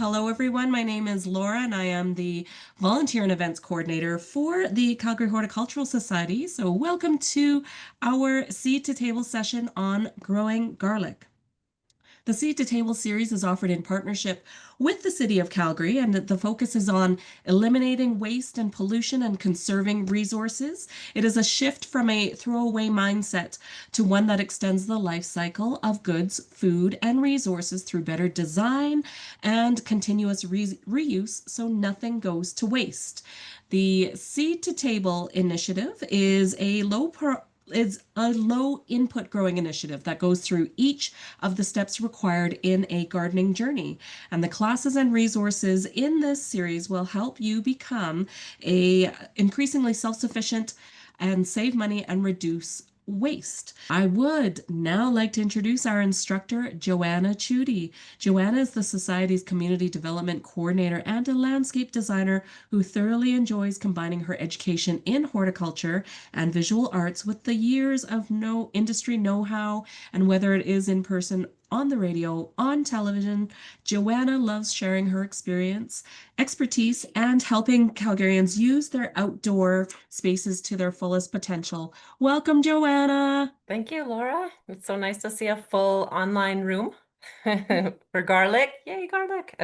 Hello, everyone. My name is Laura, and I am the Volunteer and Events Coordinator for the Calgary Horticultural Society. So, welcome to our Seed to Table session on growing garlic. The Seed to Table series is offered in partnership with the City of Calgary, and the focus is on eliminating waste and pollution and conserving resources. It is a shift from a throwaway mindset to one that extends the life cycle of goods, food, and resources through better design and continuous reuse so nothing goes to waste. The Seed to Table initiative is a low input growing initiative that goes through each of the steps required in a gardening journey. And the classes and resources in this series will help you become a increasingly self-sufficient and save money and reduce waste. I would now like to introduce our instructor, Joanna Tschudy. Joanna is the Society's Community Development Coordinator and a landscape designer who thoroughly enjoys combining her education in horticulture and visual arts with the years of industry know-how, and whether it is in person, on the radio, on television, Joanna loves sharing her experience, expertise, and helping Calgarians use their outdoor spaces to their fullest potential. Welcome, Joanna. Thank you, Laura. It's so nice to see a full online room for garlic. Yay, garlic.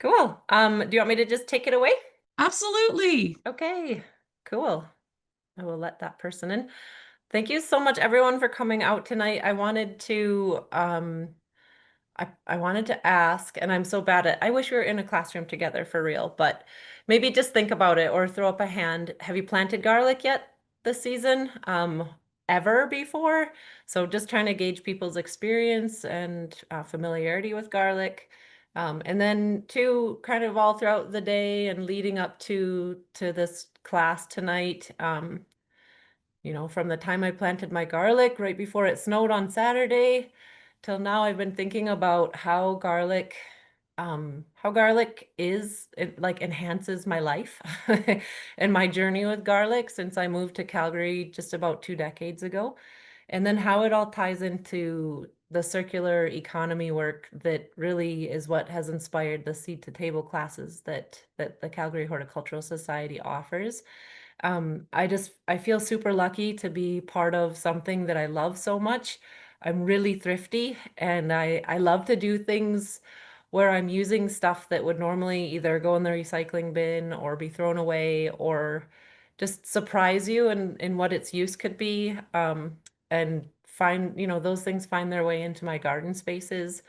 Cool. Do you want me to just take it away? Absolutely. Okay, cool. I will let that person in. Thank you so much, everyone, for coming out tonight. I wanted to ask, and I'm so bad at, I wish we were in a classroom together for real, but maybe just think about it or throw up a hand. Have you planted garlic yet this season? Ever before? So just trying to gauge people's experience and familiarity with garlic. And then two, kind of all throughout the day and leading up to this class tonight, from the time I planted my garlic right before it snowed on Saturday till now, I've been thinking about how garlic it like enhances my life and my journey with garlic since I moved to Calgary just about 2 decades ago. And then how it all ties into the circular economy work that really is what has inspired the Seed to Table classes that the Calgary Horticultural Society offers. I feel super lucky to be part of something that I love so much. I'm really thrifty and I love to do things where I'm using stuff that would normally either go in the recycling bin or be thrown away or just surprise you in what its use could be. And those things find their way into my garden spaces.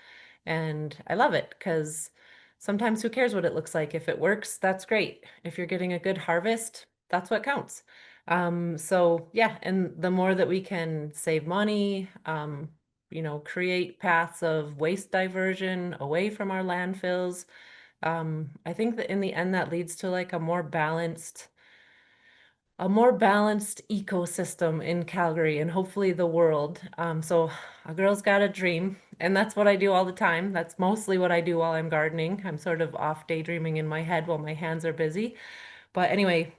And I love it because sometimes who cares what it looks like? If it works, that's great. If you're getting a good harvest, that's what counts. So yeah, and the more that we can save money, create paths of waste diversion away from our landfills, I think that in the end that leads to like a more balanced ecosystem in Calgary and hopefully the world. So a girl's got a dream, and that's what I do all the time. That's mostly what I do while I'm gardening. I'm sort of off daydreaming in my head while my hands are busy. But anyway,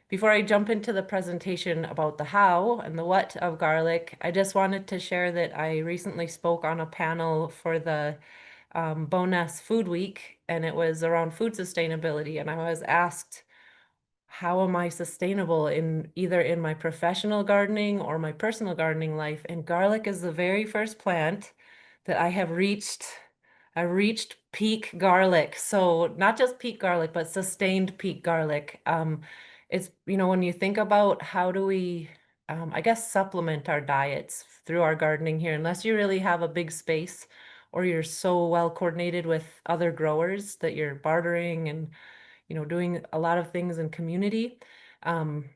before I jump into the presentation about the how and the what of garlic, I just wanted to share that I recently spoke on a panel for the Bonus Food Week, and it was around food sustainability. And I was asked, how am I sustainable in either in my professional gardening or my personal gardening life? And garlic is the very first plant that I reached peak garlic. So not just peak garlic, but sustained peak garlic. When you think about how do we, I guess, supplement our diets through our gardening here, unless you really have a big space or you're so well coordinated with other growers that you're bartering and doing a lot of things in community. Um,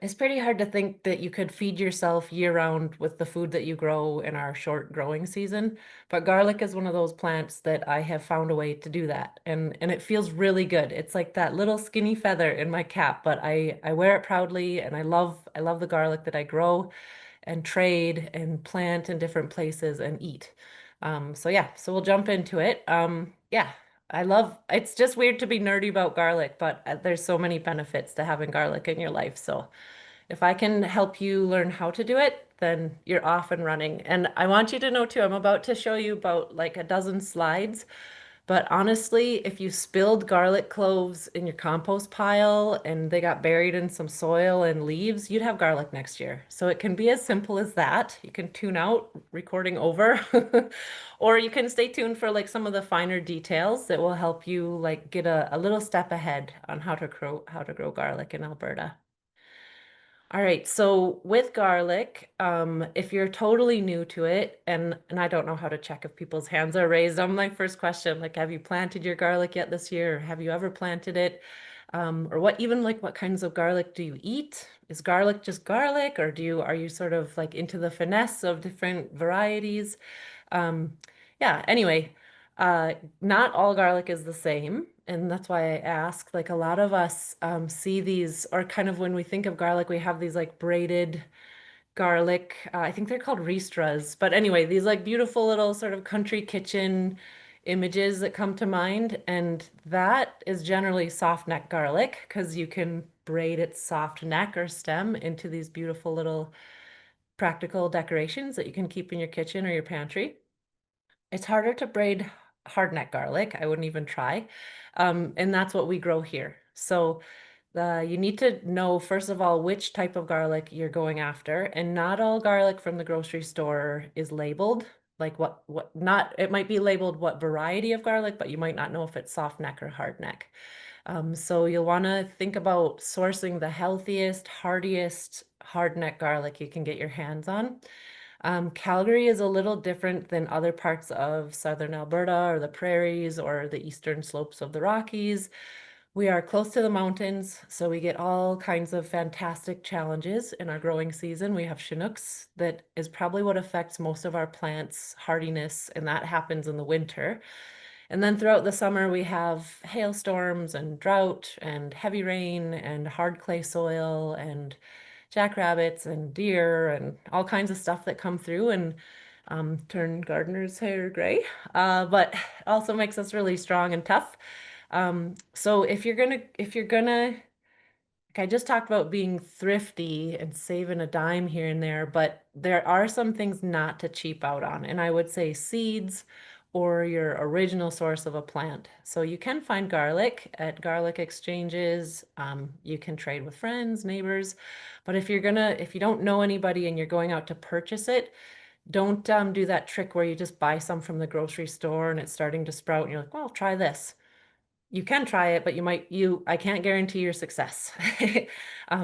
it's pretty hard to think that you could feed yourself year round with the food that you grow in our short growing season. But garlic is one of those plants that I have found a way to do that. And it feels really good. It's like that little skinny feather in my cap, but I wear it proudly and I love the garlic that I grow and trade and plant in different places and eat. So yeah, so we'll jump into it. Yeah, it's just weird to be nerdy about garlic, but there's so many benefits to having garlic in your life. So if I can help you learn how to do it, then you're off and running. And I want you to know too, I'm about to show you about like a dozen slides But honestly, if you spilled garlic cloves in your compost pile and they got buried in some soil and leaves, you'd have garlic next year. So it can be as simple as that. You can tune out recording over, or you can stay tuned for like some of the finer details that will help you like get a little step ahead on how to grow garlic in Alberta. All right, so with garlic, if you're totally new to it, and I don't know how to check if people's hands are raised on my first question, like have you planted your garlic yet this year, or have you ever planted it? Or what kinds of garlic do you eat? Is garlic just garlic, or are you sort of like into the finesse of different varieties? Um, yeah, anyway, uh, not all garlic is the same. And that's why I ask, like a lot of us see these, or kind of when we think of garlic, we have these like braided garlic. I think they're called ristras. But anyway, these like beautiful little sort of country kitchen images that come to mind. And that is generally soft neck garlic because you can braid its soft neck or stem into these beautiful little practical decorations that you can keep in your kitchen or your pantry. It's harder to braid hardneck garlic. I wouldn't even try. And that's what we grow here. So you need to know, first of all, which type of garlic you're going after. And not all garlic from the grocery store is labeled. Like not, it might be labeled what variety of garlic, but you might not know if it's soft neck or hard neck. So you'll want to think about sourcing the healthiest, hardiest hardneck garlic you can get your hands on. Calgary is a little different than other parts of southern Alberta or the prairies or the eastern slopes of the Rockies. We are close to the mountains, so we get all kinds of fantastic challenges in our growing season. We have Chinooks that is probably what affects most of our plants' hardiness, and that happens in the winter. And then throughout the summer, we have hailstorms and drought and heavy rain and hard clay soil and jackrabbits and deer and all kinds of stuff that come through and turn gardeners' hair gray, but also makes us really strong and tough. So if you're gonna, like I just talked about being thrifty and saving a dime here and there, but there are some things not to cheap out on. And I would say seeds or your original source of a plant. So you can find garlic at garlic exchanges. You can trade with friends, neighbors. But if you don't know anybody and you're going out to purchase it, don't do that trick where you just buy some from the grocery store and it's starting to sprout and you're like, well, try this. You can try it, but I can't guarantee your success.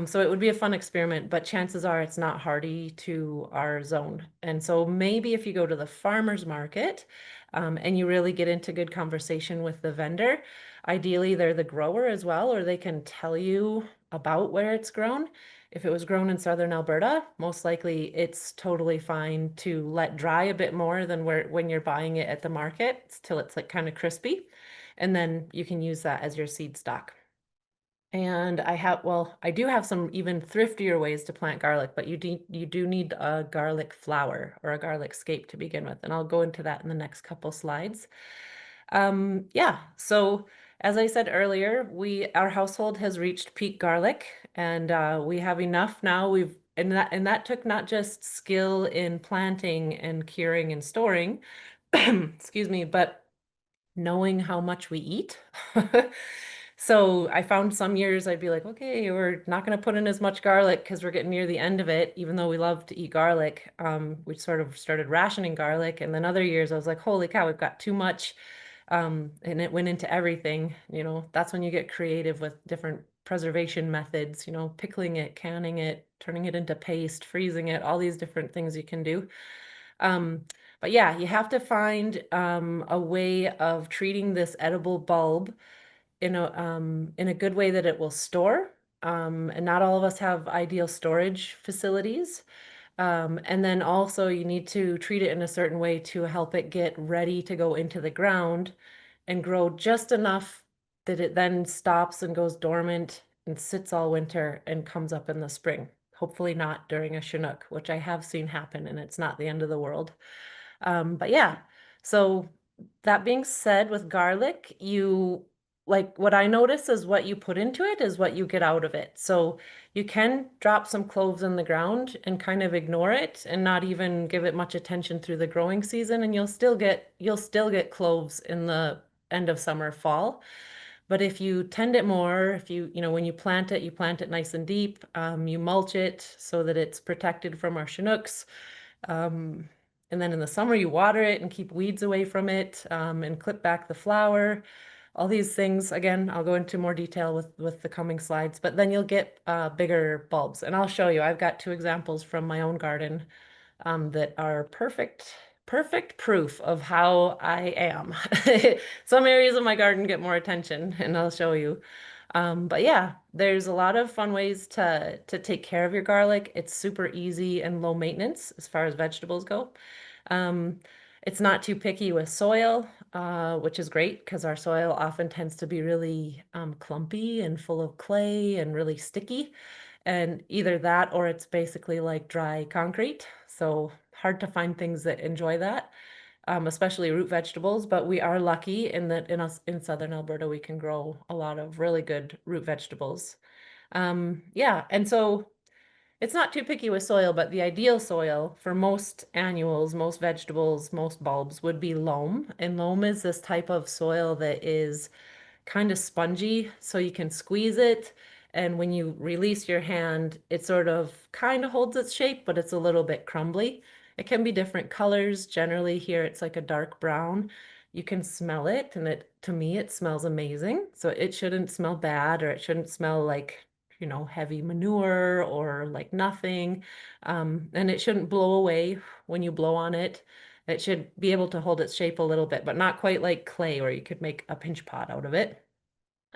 So it would be a fun experiment, but chances are it's not hardy to our zone. And so maybe if you go to the farmer's market, and you really get into good conversation with the vendor, ideally they're the grower as well, or they can tell you about where it's grown. If it was grown in southern Alberta, most likely it's totally fine to let dry a bit more than when you're buying it at the market till it's like kind of crispy. And then you can use that as your seed stock. And I do have some even thriftier ways to plant garlic, but you do need a garlic flower or a garlic scape to begin with. And I'll go into that in the next couple slides. Yeah, so as I said earlier, our household has reached peak garlic and we have enough now. And that took not just skill in planting and curing and storing, excuse me, but knowing how much we eat. So I found some years I'd be like, okay, we're not going to put in as much garlic because we're getting near the end of it, even though we love to eat garlic. We sort of started rationing garlic. And then other years I was like, holy cow, we've got too much. And it went into everything. That's when you get creative with different preservation methods, pickling it, canning it, turning it into paste, freezing it, all these different things you can do. Um, but yeah, you have to find a way of treating this edible bulb in a good way that it will store. And not all of us have ideal storage facilities. And then also you need to treat it in a certain way to help it get ready to go into the ground and grow just enough that it then stops and goes dormant and sits all winter and comes up in the spring. Hopefully not during a Chinook, which I have seen happen, and it's not the end of the world. But yeah, so that being said, with garlic, like what I notice is what you put into it is what you get out of it. So you can drop some cloves in the ground and kind of ignore it and not even give it much attention through the growing season, and you'll still get cloves in the end of summer, fall. But if you tend it more, if when you plant it nice and deep, you mulch it so that it's protected from our Chinooks. Um, and then in the summer, you water it and keep weeds away from it, and clip back the flower. All these things, again, I'll go into more detail with the coming slides, but then you'll get bigger bulbs. And I'll show you, I've got two examples from my own garden that are perfect proof of how I am. Some areas of my garden get more attention, and I'll show you. But yeah, there's a lot of fun ways to take care of your garlic. It's super easy and low maintenance as far as vegetables go. Um, it's not too picky with soil, which is great because our soil often tends to be really clumpy and full of clay and really sticky. And either that or it's basically like dry concrete. So hard to find things that enjoy that, especially root vegetables. But we are lucky in that in southern Alberta, we can grow a lot of really good root vegetables. Yeah, and so it's not too picky with soil, but the ideal soil for most annuals, most vegetables, most bulbs would be loam. And loam is this type of soil that is kind of spongy, so you can squeeze it. And when you release your hand, it sort of kind of holds its shape, but it's a little bit crumbly. It can be different colors. Generally, here it's like a dark brown. You can smell it, and to me, it smells amazing. So it shouldn't smell bad, or it shouldn't smell like, heavy manure or like nothing. And it shouldn't blow away when you blow on it. It should be able to hold its shape a little bit, but not quite like clay where you could make a pinch pot out of it.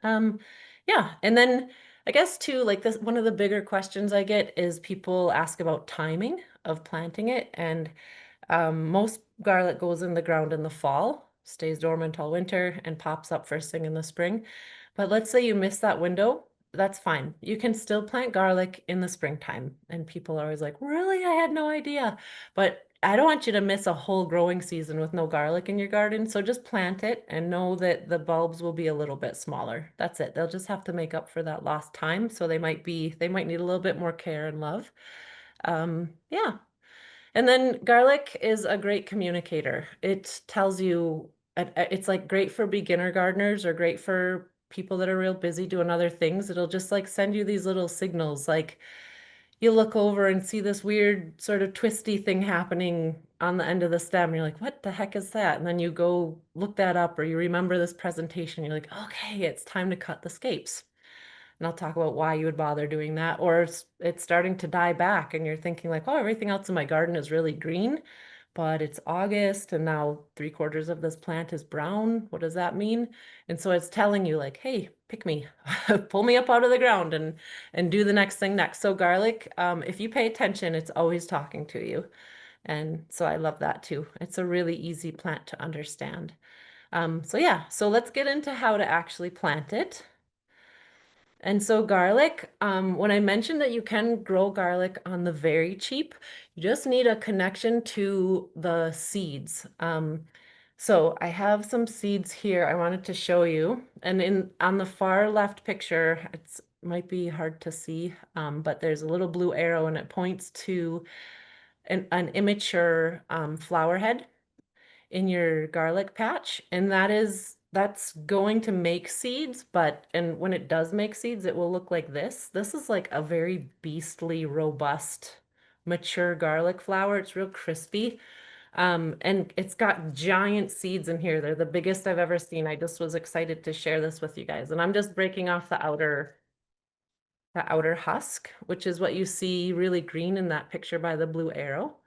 Um, yeah, and then I guess too, like this, one of the bigger questions I get is people ask about timing of planting it, and most garlic goes in the ground in the fall, stays dormant all winter, and pops up first thing in the spring. But let's say you miss that window, that's fine. You can still plant garlic in the springtime. And people are always like, really? I had no idea. But I don't want you to miss a whole growing season with no garlic in your garden. So just plant it and know that the bulbs will be a little bit smaller. That's it. They'll just have to make up for that lost time. So they might need a little bit more care and love. Yeah. And then garlic is a great communicator. It tells you, it's like great for beginner gardeners or great for people that are real busy doing other things. It'll just like send you these little signals. Like you look over and see this weird sort of twisty thing happening on the end of the stem. You're like, what the heck is that? And then you go look that up, or you remember this presentation. You're like, okay, it's time to cut the scapes. And I'll talk about why you would bother doing that. Or it's starting to die back and you're thinking like, oh, everything else in my garden is really green, but it's August and now 3/4 of this plant is brown. What does that mean? And so it's telling you like, hey, pick me, pull me up out of the ground and do the next thing next. So garlic, if you pay attention, it's always talking to you. And so I love that too. It's a really easy plant to understand. So yeah, so let's get into how to actually plant it. And so garlic, when I mentioned that you can grow garlic on the very cheap, you just need a connection to the seeds. So I have some seeds here I wanted to show you. And on the far left picture, it's might be hard to see, but there's a little blue arrow and it points to an immature flower head in your garlic patch, and that's going to make seeds, and when it does make seeds, it will look like this. This is like a very beastly, robust, mature garlic flower. It's real crispy. And it's got giant seeds in here. They're the biggest I've ever seen. I just was excited to share this with you guys. And I'm just breaking off the outer husk, which is what you see really green in that picture by the blue arrow.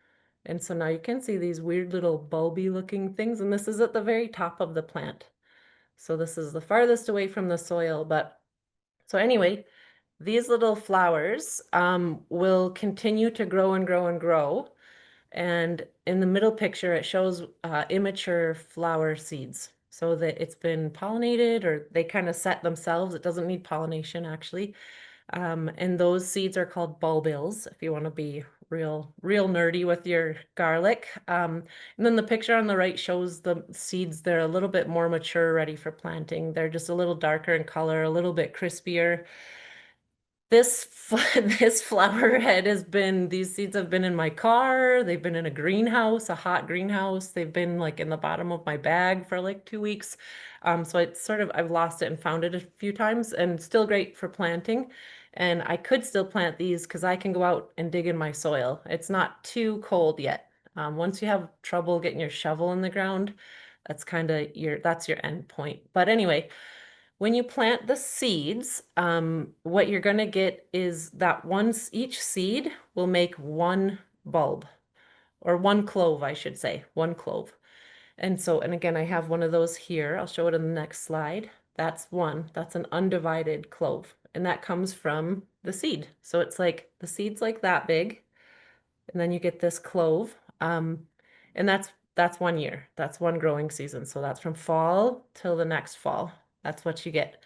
And so now you can see these weird little bulby looking things, and this is at the very top of the plant. So this is the farthest away from the soil, but so anyway, these little flowers will continue to grow and grow and grow. And in the middle picture, it shows immature flower seeds so that it's been pollinated or they kind of set themselves. It doesn't need pollination actually. And those seeds are called bulbils if you want to be real nerdy with your garlic. And then the picture on the right shows the seeds. They're a little bit more mature, ready for planting. They're just a little darker in color, a little bit crispier. this flower head has been, these seeds have been in my car. They've been in a greenhouse, a hot greenhouse. They've been like in the bottom of my bag for like 2 weeks. So it's sort of, I've lost it and found it a few times, and still great for planting. And I could still plant these because I can go out and dig in my soil. It's not too cold yet. Once you have trouble getting your shovel in the ground, that's kind of that's your end point. But anyway, when you plant the seeds, what you're going to get is that each seed will make one bulb, or one clove, I should say, one clove. And so, and again, I have one of those here. I'll show it in the next slide. That's one, that's an undivided clove. And that comes from the seed. So it's like the seed's like that big, and then you get this clove. And that's 1 year. That's one growing season. So that's from fall till the next fall. That's what you get.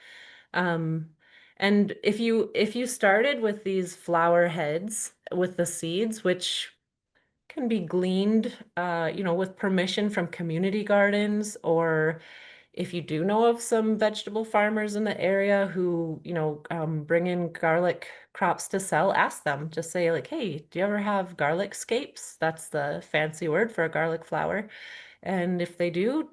Um, and if you started with these flower heads with the seeds, which can be gleaned, with permission from community gardens, or if you do know of some vegetable farmers in the area who, bring in garlic crops to sell, ask them. Just say like, hey, do you ever have garlic scapes? That's the fancy word for a garlic flower. And if they do,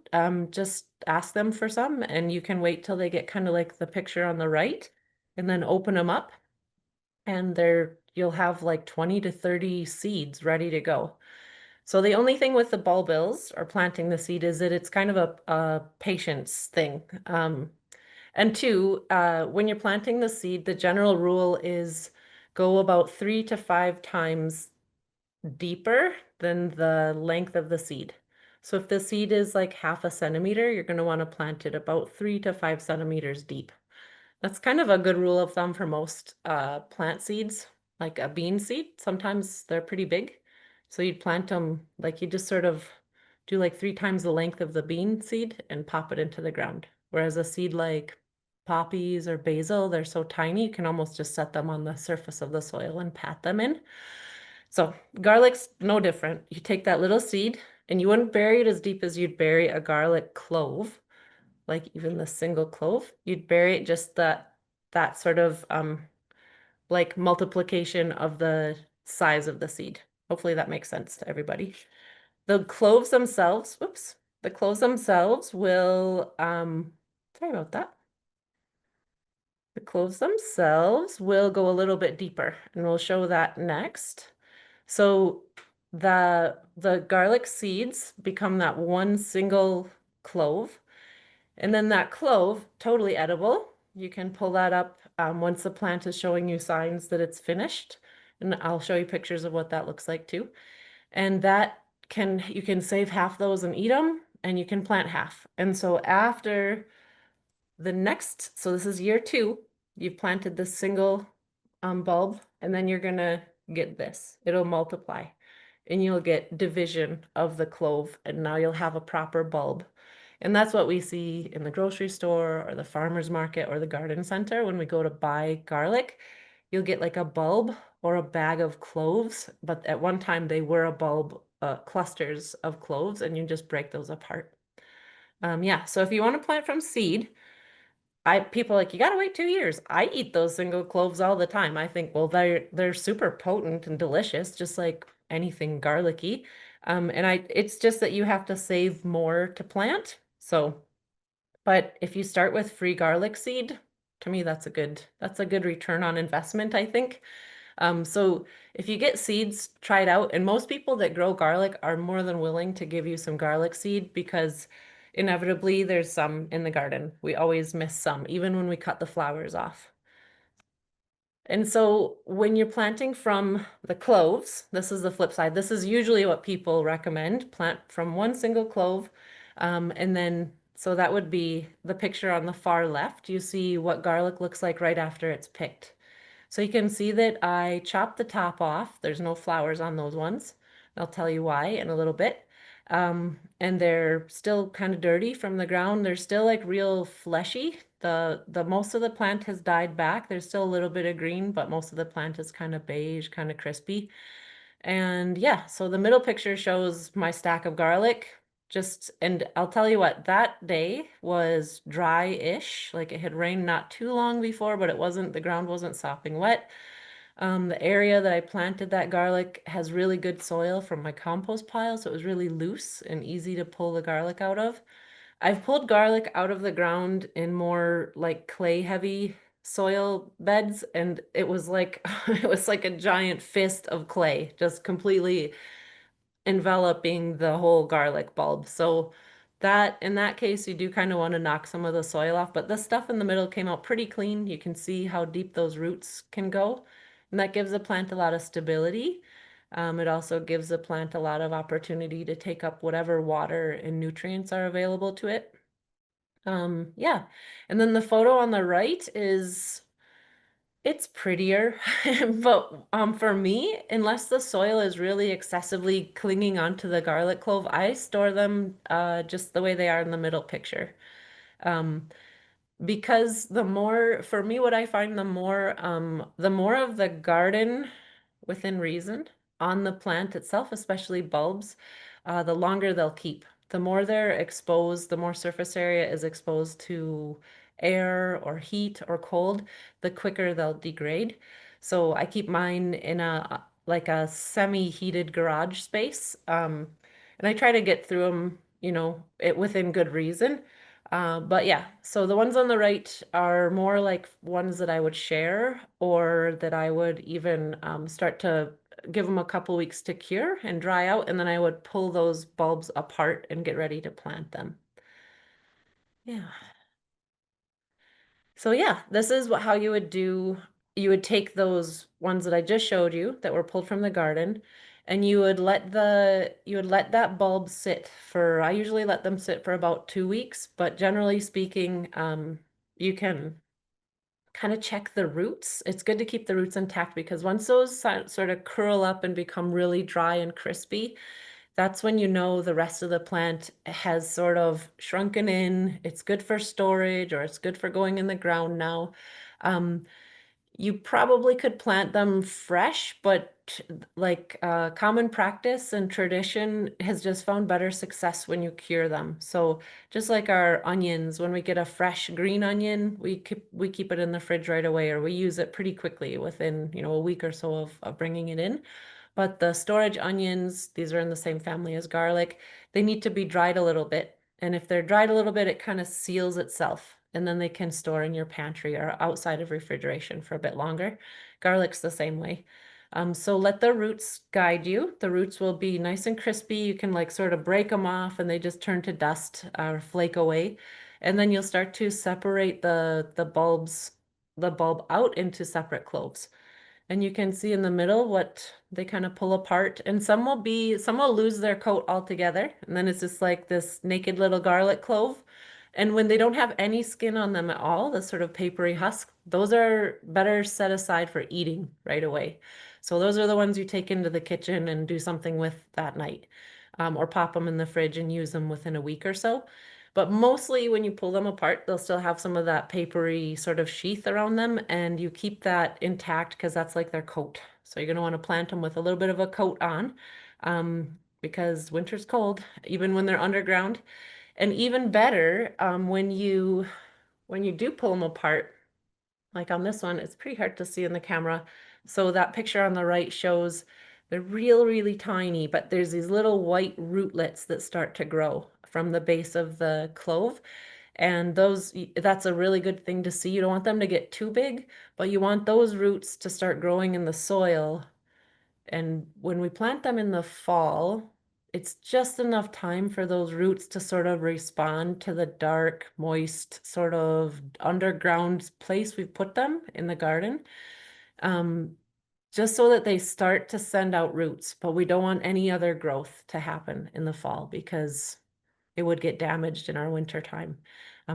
just ask them for some, and you can wait till they get kind of like the picture on the right, and then open them up, and you'll have like 20 to 30 seeds ready to go. So the only thing with the bulbils or planting the seed is that it's kind of a patience thing. And two, when you're planting the seed, the general rule is go about 3 to 5 times deeper than the length of the seed. So if the seed is like 1/2 centimeter, you're going to want to plant it about 3 to 5 centimeters deep. That's kind of a good rule of thumb for most plant seeds, like a bean seed. Sometimes they're pretty big. So you'd plant them, like you just sort of do like 3 times the length of the bean seed and pop it into the ground. Whereas a seed like poppies or basil, they're so tiny, you can almost just set them on the surface of the soil and pat them in. So garlic's no different. You take that little seed, and you wouldn't bury it as deep as you'd bury a garlic clove, like even the single clove. You'd bury it just that sort of like multiplication of the size of the seed. Hopefully that makes sense to everybody. The cloves themselves, whoops, the cloves themselves will sorry about that. The cloves themselves will go a little bit deeper, and we'll show that next. So the garlic seeds become that one single clove, and then that clove, totally edible. You can pull that up once the plant is showing you signs that it's finished, and I'll show you pictures of what that looks like too. And you can save half those and eat them, and you can plant half. And so after so this is year 2, you've planted this single bulb, and then you're gonna get this. It'll multiply, and you'll get division of the clove, and now you'll have a proper bulb. And that's what we see in the grocery store or the farmer's market or the garden center when we go to buy garlic. You'll get like a bulb or a bag of cloves, but at one time they were a bulb, clusters of cloves, and you just break those apart. Yeah, so if you want to plant from seed, people are like, you gotta wait 2 years. I eat those single cloves all the time. I think, well, they're super potent and delicious, just like anything garlicky. It's just that you have to save more to plant. So, but if you start with free garlic seed, to me, that's a good return on investment, I think. So if you get seeds, try it out. And most people that grow garlic are more than willing to give you some garlic seed, because inevitably there's some in the garden. We always miss some, even when we cut the flowers off. And so when you're planting from the cloves, this is the flip side. This is usually what people recommend, plant from one single clove. And then, so that would be the picture on the far left. You see what garlic looks like right after it's picked. So you can see that I chopped the top off. There's no flowers on those ones. I'll tell you why in a little bit. And they're still kind of dirty from the ground. They're still like real fleshy. The most of the plant has died back. There's still a little bit of green, but most of the plant is kind of beige, kind of crispy. And yeah, so the middle picture shows my stack of garlic, Just, and I'll tell you what, that day was dry-ish. Like it had rained not too long before, but the ground wasn't sopping wet. The area that I planted that garlic has really good soil from my compost pile, so it was really loose and easy to pull the garlic out of. I've pulled garlic out of the ground in more like clay heavy soil beds, and it was like it was like a giant fist of clay, just completely enveloping the whole garlic bulb. So that in that case, you do kind of want to knock some of the soil off, but the stuff in the middle came out pretty clean. You can see how deep those roots can go, and that gives the plant a lot of stability. It also gives the plant a lot of opportunity to take up whatever water and nutrients are available to it. Yeah. And then the photo on the right is it's prettier, but for me, unless the soil is really excessively clinging onto the garlic clove, I store them just the way they are in the middle picture. Um, because the more, for me, what I find the more of the garden within reason on the plant itself, especially bulbs, the longer they'll keep. The more they're exposed, the more surface area is exposed to air or heat or cold, the quicker they'll degrade. So I keep mine in a like a semi-heated garage space. And I try to get through them, it within good reason. But yeah, so the ones on the right are more like ones that I would share or that I would even start to give them a couple weeks to cure and dry out, and then I would pull those bulbs apart and get ready to plant them. Yeah. So yeah, this is how you would do. You would take those ones that I just showed you that were pulled from the garden, and you would let that bulb sit for, I usually let them sit for about 2 weeks, but generally speaking, you can kind of check the roots. It's good to keep the roots intact because once those sort of curl up and become really dry and crispy, that's when you know the rest of the plant has sort of shrunken in. It's good for storage or it's good for going in the ground now. Um, you probably could plant them fresh, but like common practice and tradition has just found better success when you cure them. So just like our onions, when we get a fresh green onion, we keep it in the fridge right away, or we use it pretty quickly within, a week or so of bringing it in. But the storage onions, these are in the same family as garlic, they need to be dried a little bit. And if they're dried a little bit, it kind of seals itself. And then they can store in your pantry or outside of refrigeration for a bit longer. Garlic's the same way. So let the roots guide you. The roots will be nice and crispy. You can like sort of break them off and they just turn to dust or flake away. And then you'll start to separate the bulb out into separate cloves. And you can see in the middle what they kind of pull apart. And some will lose their coat altogether. And then it's just like this naked little garlic clove. And when they don't have any skin on them at all, the sort of papery husk, those are better set aside for eating right away. So those are the ones you take into the kitchen and do something with that night, or pop them in the fridge and use them within a week or so. But mostly when you pull them apart, they'll still have some of that papery sort of sheath around them, and you keep that intact because that's like their coat. So you're going to want to plant them with a little bit of a coat on, because winter's cold, even when they're underground. And even better, when you do pull them apart, like on this one, it's pretty hard to see in the camera. So that picture on the right shows they're really tiny, but there's these little white rootlets that start to grow from the base of the clove. And that's a really good thing to see. You don't want them to get too big, but you want those roots to start growing in the soil. And when we plant them in the fall, it's just enough time for those roots to sort of respond to the dark, moist, sort of underground place we've put them in the garden. Um, just so that they start to send out roots, but we don't want any other growth to happen in the fall because it would get damaged in our winter time.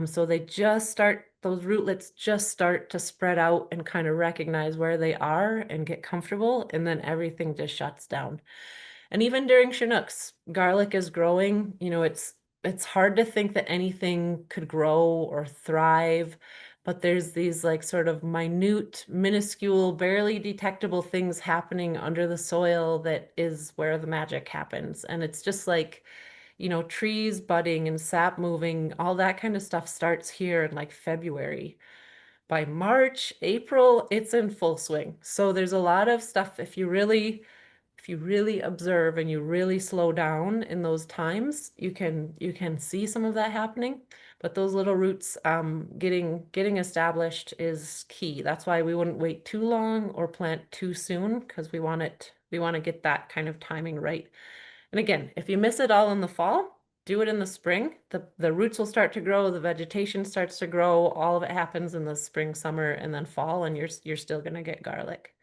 So those rootlets just start to spread out and kind of recognize where they are and get comfortable, and then everything just shuts down. And even during Chinooks, garlic is growing. It's hard to think that anything could grow or thrive, but there's these like sort of minute, minuscule, barely detectable things happening under the soil that is where the magic happens. And it's just like trees budding and sap moving, all that kind of stuff starts here in like February. By March, April, it's in full swing. So there's a lot of stuff if you really observe and you really slow down in those times, you can see some of that happening. But those little roots getting established is key. That's why we wouldn't wait too long or plant too soon because we want to get that kind of timing right. And again, if you miss it all in the fall, do it in the spring. The roots will start to grow, the vegetation starts to grow, all of it happens in the spring, summer, and then fall, and you're still gonna get garlic.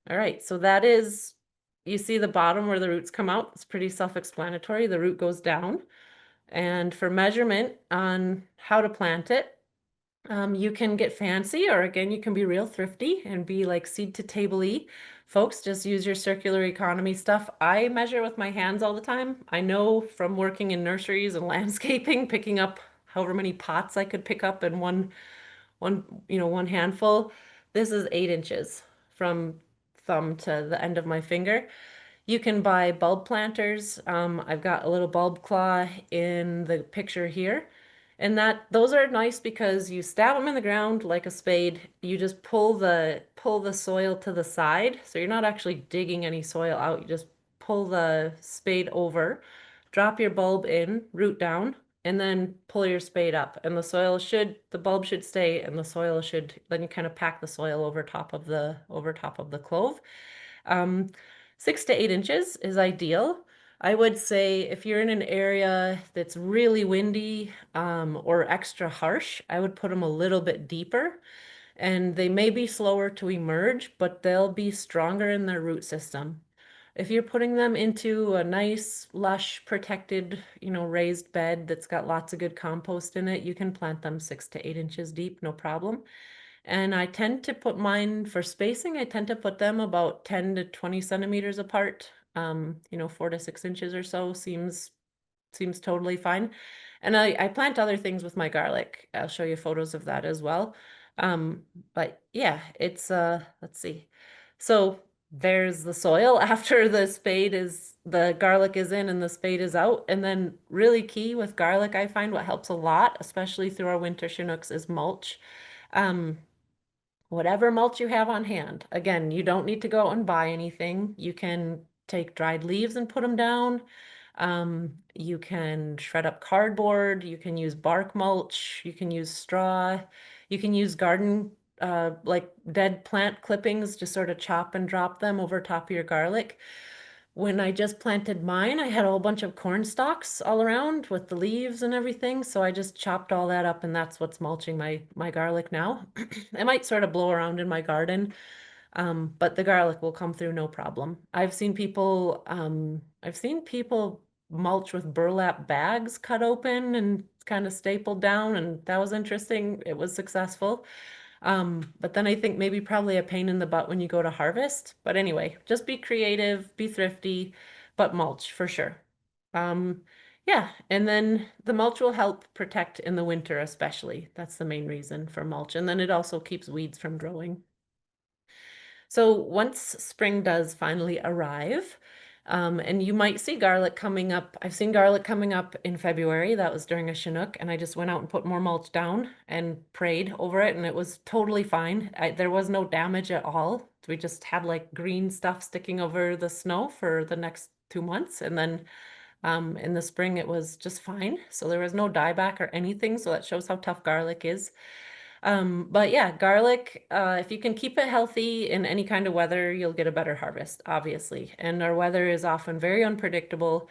All right, so that is, you see the bottom where the roots come out. It's pretty self-explanatory. The root goes down. And for measurement on how to plant it, you can get fancy, or again, you can be real thrifty and be like seed to table-y. Folks, just use your circular economy stuff. I measure with my hands all the time. I know from working in nurseries and landscaping, picking up however many pots I could pick up in one handful. This is 8 inches from thumb to the end of my finger. You can buy bulb planters. I've got a little bulb claw in the picture here. And those are nice because you stab them in the ground like a spade. You just pull the soil to the side. So you're not actually digging any soil out. You just pull the spade over, drop your bulb in, root down, and then pull your spade up. And the bulb should stay and the soil then you kind of pack the soil over top of the clove. Um, 6 to 8 inches is ideal. I would say if you're in an area that's really windy or extra harsh, I would put them a little bit deeper. And they may be slower to emerge, but they'll be stronger in their root system. If you're putting them into a nice, lush, protected, raised bed that's got lots of good compost in it, you can plant them 6 to 8 inches deep, no problem. And I tend to put mine for spacing, I tend to put them about 10 to 20 centimeters apart. 4 to 6 inches or so seems totally fine. And I plant other things with my garlic. I'll show you photos of that as well. Um, but yeah, it's let's see. So there's the soil after the garlic is in and the spade is out. And then really key with garlic, I find what helps a lot, especially through our winter Chinooks, is mulch. Um, Whatever mulch you have on hand. Again, you don't need to go out and buy anything. You can take dried leaves and put them down. You can shred up cardboard. You can use bark mulch. You can use straw. You can use garden, like dead plant clippings, just sort of chop and drop them over top of your garlic. When I just planted mine, I had a whole bunch of corn stalks all around with the leaves and everything. So I just chopped all that up and that's what's mulching my garlic now. It might sort of blow around in my garden, but the garlic will come through no problem. I've seen people mulch with burlap bags cut open and kind of stapled down, and that was interesting. It was successful. But then I think maybe probably a pain in the butt when you go to harvest. But anyway, just be creative, be thrifty, but mulch for sure. Um, yeah, and then the mulch will help protect in the winter, especially. That's the main reason for mulch. And then it also keeps weeds from growing. So once spring does finally arrive, and you might see garlic coming up. I've seen garlic coming up in February. That was during a Chinook, and I just went out and put more mulch down and prayed over it, and it was totally fine. There was no damage at all. We just had like green stuff sticking over the snow for the next 2 months, and then in the spring it was just fine. So there was no dieback or anything. So that shows how tough garlic is. But yeah, garlic, if you can keep it healthy in any kind of weather, you'll get a better harvest, obviously. And our weather is often very unpredictable,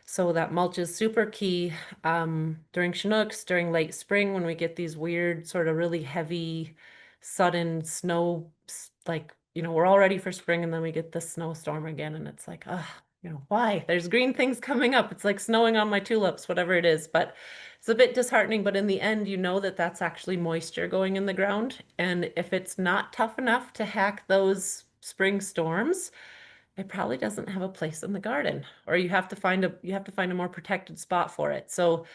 so that mulch is super key. During Chinooks, during late spring, when we get these weird, sort of really heavy, sudden snow, like, we're all ready for spring, and then we get this snowstorm again, and it's like, why? There's green things coming up. It's like snowing on my tulips, whatever it is. But it's a bit disheartening, but in the end, you know that that's actually moisture going in the ground. And if it's not tough enough to hack those spring storms, it probably doesn't have a place in the garden, or you have to find a more protected spot for it. So,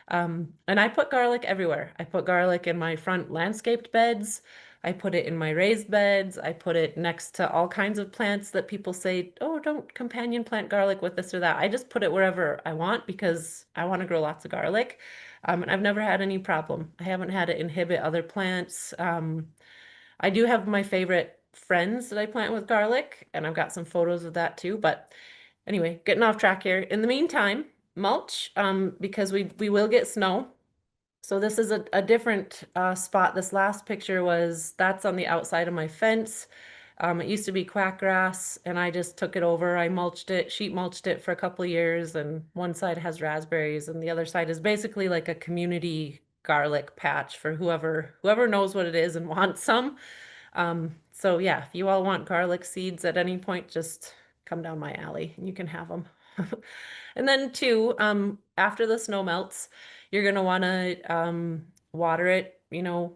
and I put garlic everywhere. I put garlic in my front landscaped beds. I put it in my raised beds. I put it next to all kinds of plants that people say, oh, don't companion plant garlic with this or that. I just put it wherever I want because I want to grow lots of garlic. And I've never had any problem. I haven't had it inhibit other plants. I do have my favorite friends that I plant with garlic, and I've got some photos of that too. But anyway, getting off track here. In the meantime, mulch, because we will get snow. So this is a different spot. This last picture that's on the outside of my fence. It used to be quack grass, and I just took it over. I mulched it, sheet mulched it for a couple of years, and one side has raspberries, and the other side is basically like a community garlic patch for whoever knows what it is and wants some. So yeah, if you all want garlic seeds at any point, just come down my alley and you can have them. And then two, after the snow melts, you're gonna wanna water it,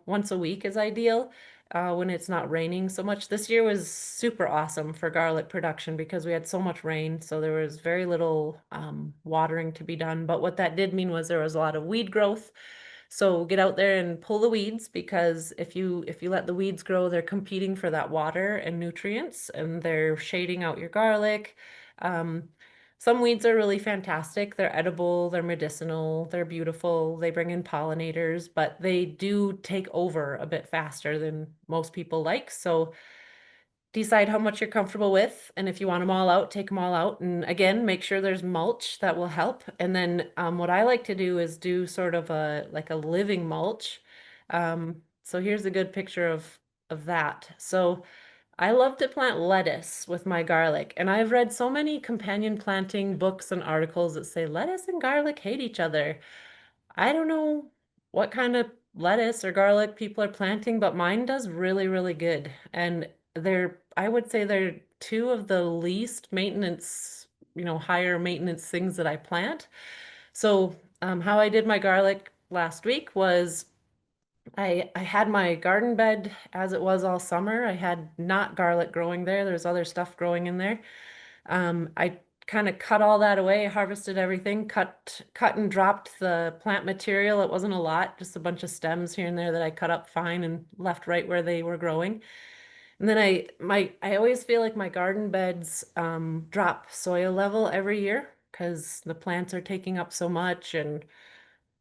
once a week is ideal, when it's not raining so much. This year was super awesome for garlic production because we had so much rain, so there was very little watering to be done. But what that did mean was there was a lot of weed growth. So get out there and pull the weeds because if you let the weeds grow, they're competing for that water and nutrients and they're shading out your garlic. Um, some weeds are really fantastic. They're edible, they're medicinal, they're beautiful, they bring in pollinators, but they do take over a bit faster than most people like. So decide how much you're comfortable with, and if you want them all out, take them all out. And again, make sure there's mulch that will help. And then what I like to do is do sort of a living mulch. So here's a good picture of that. So I love to plant lettuce with my garlic, and I've read so many companion planting books and articles that say lettuce and garlic hate each other. I don't know what kind of lettuce or garlic people are planting, but mine does really, really good. And I would say they're two of the least maintenance, higher maintenance things that I plant. So, how I did my garlic last week was I had my garden bed as it was all summer. I had not garlic growing there. There's other stuff growing in there. I kind of cut all that away, harvested everything, cut and dropped the plant material. It wasn't a lot, just a bunch of stems here and there that I cut up fine and left right where they were growing. And then I always feel like my garden beds drop soil level every year because the plants are taking up so much. And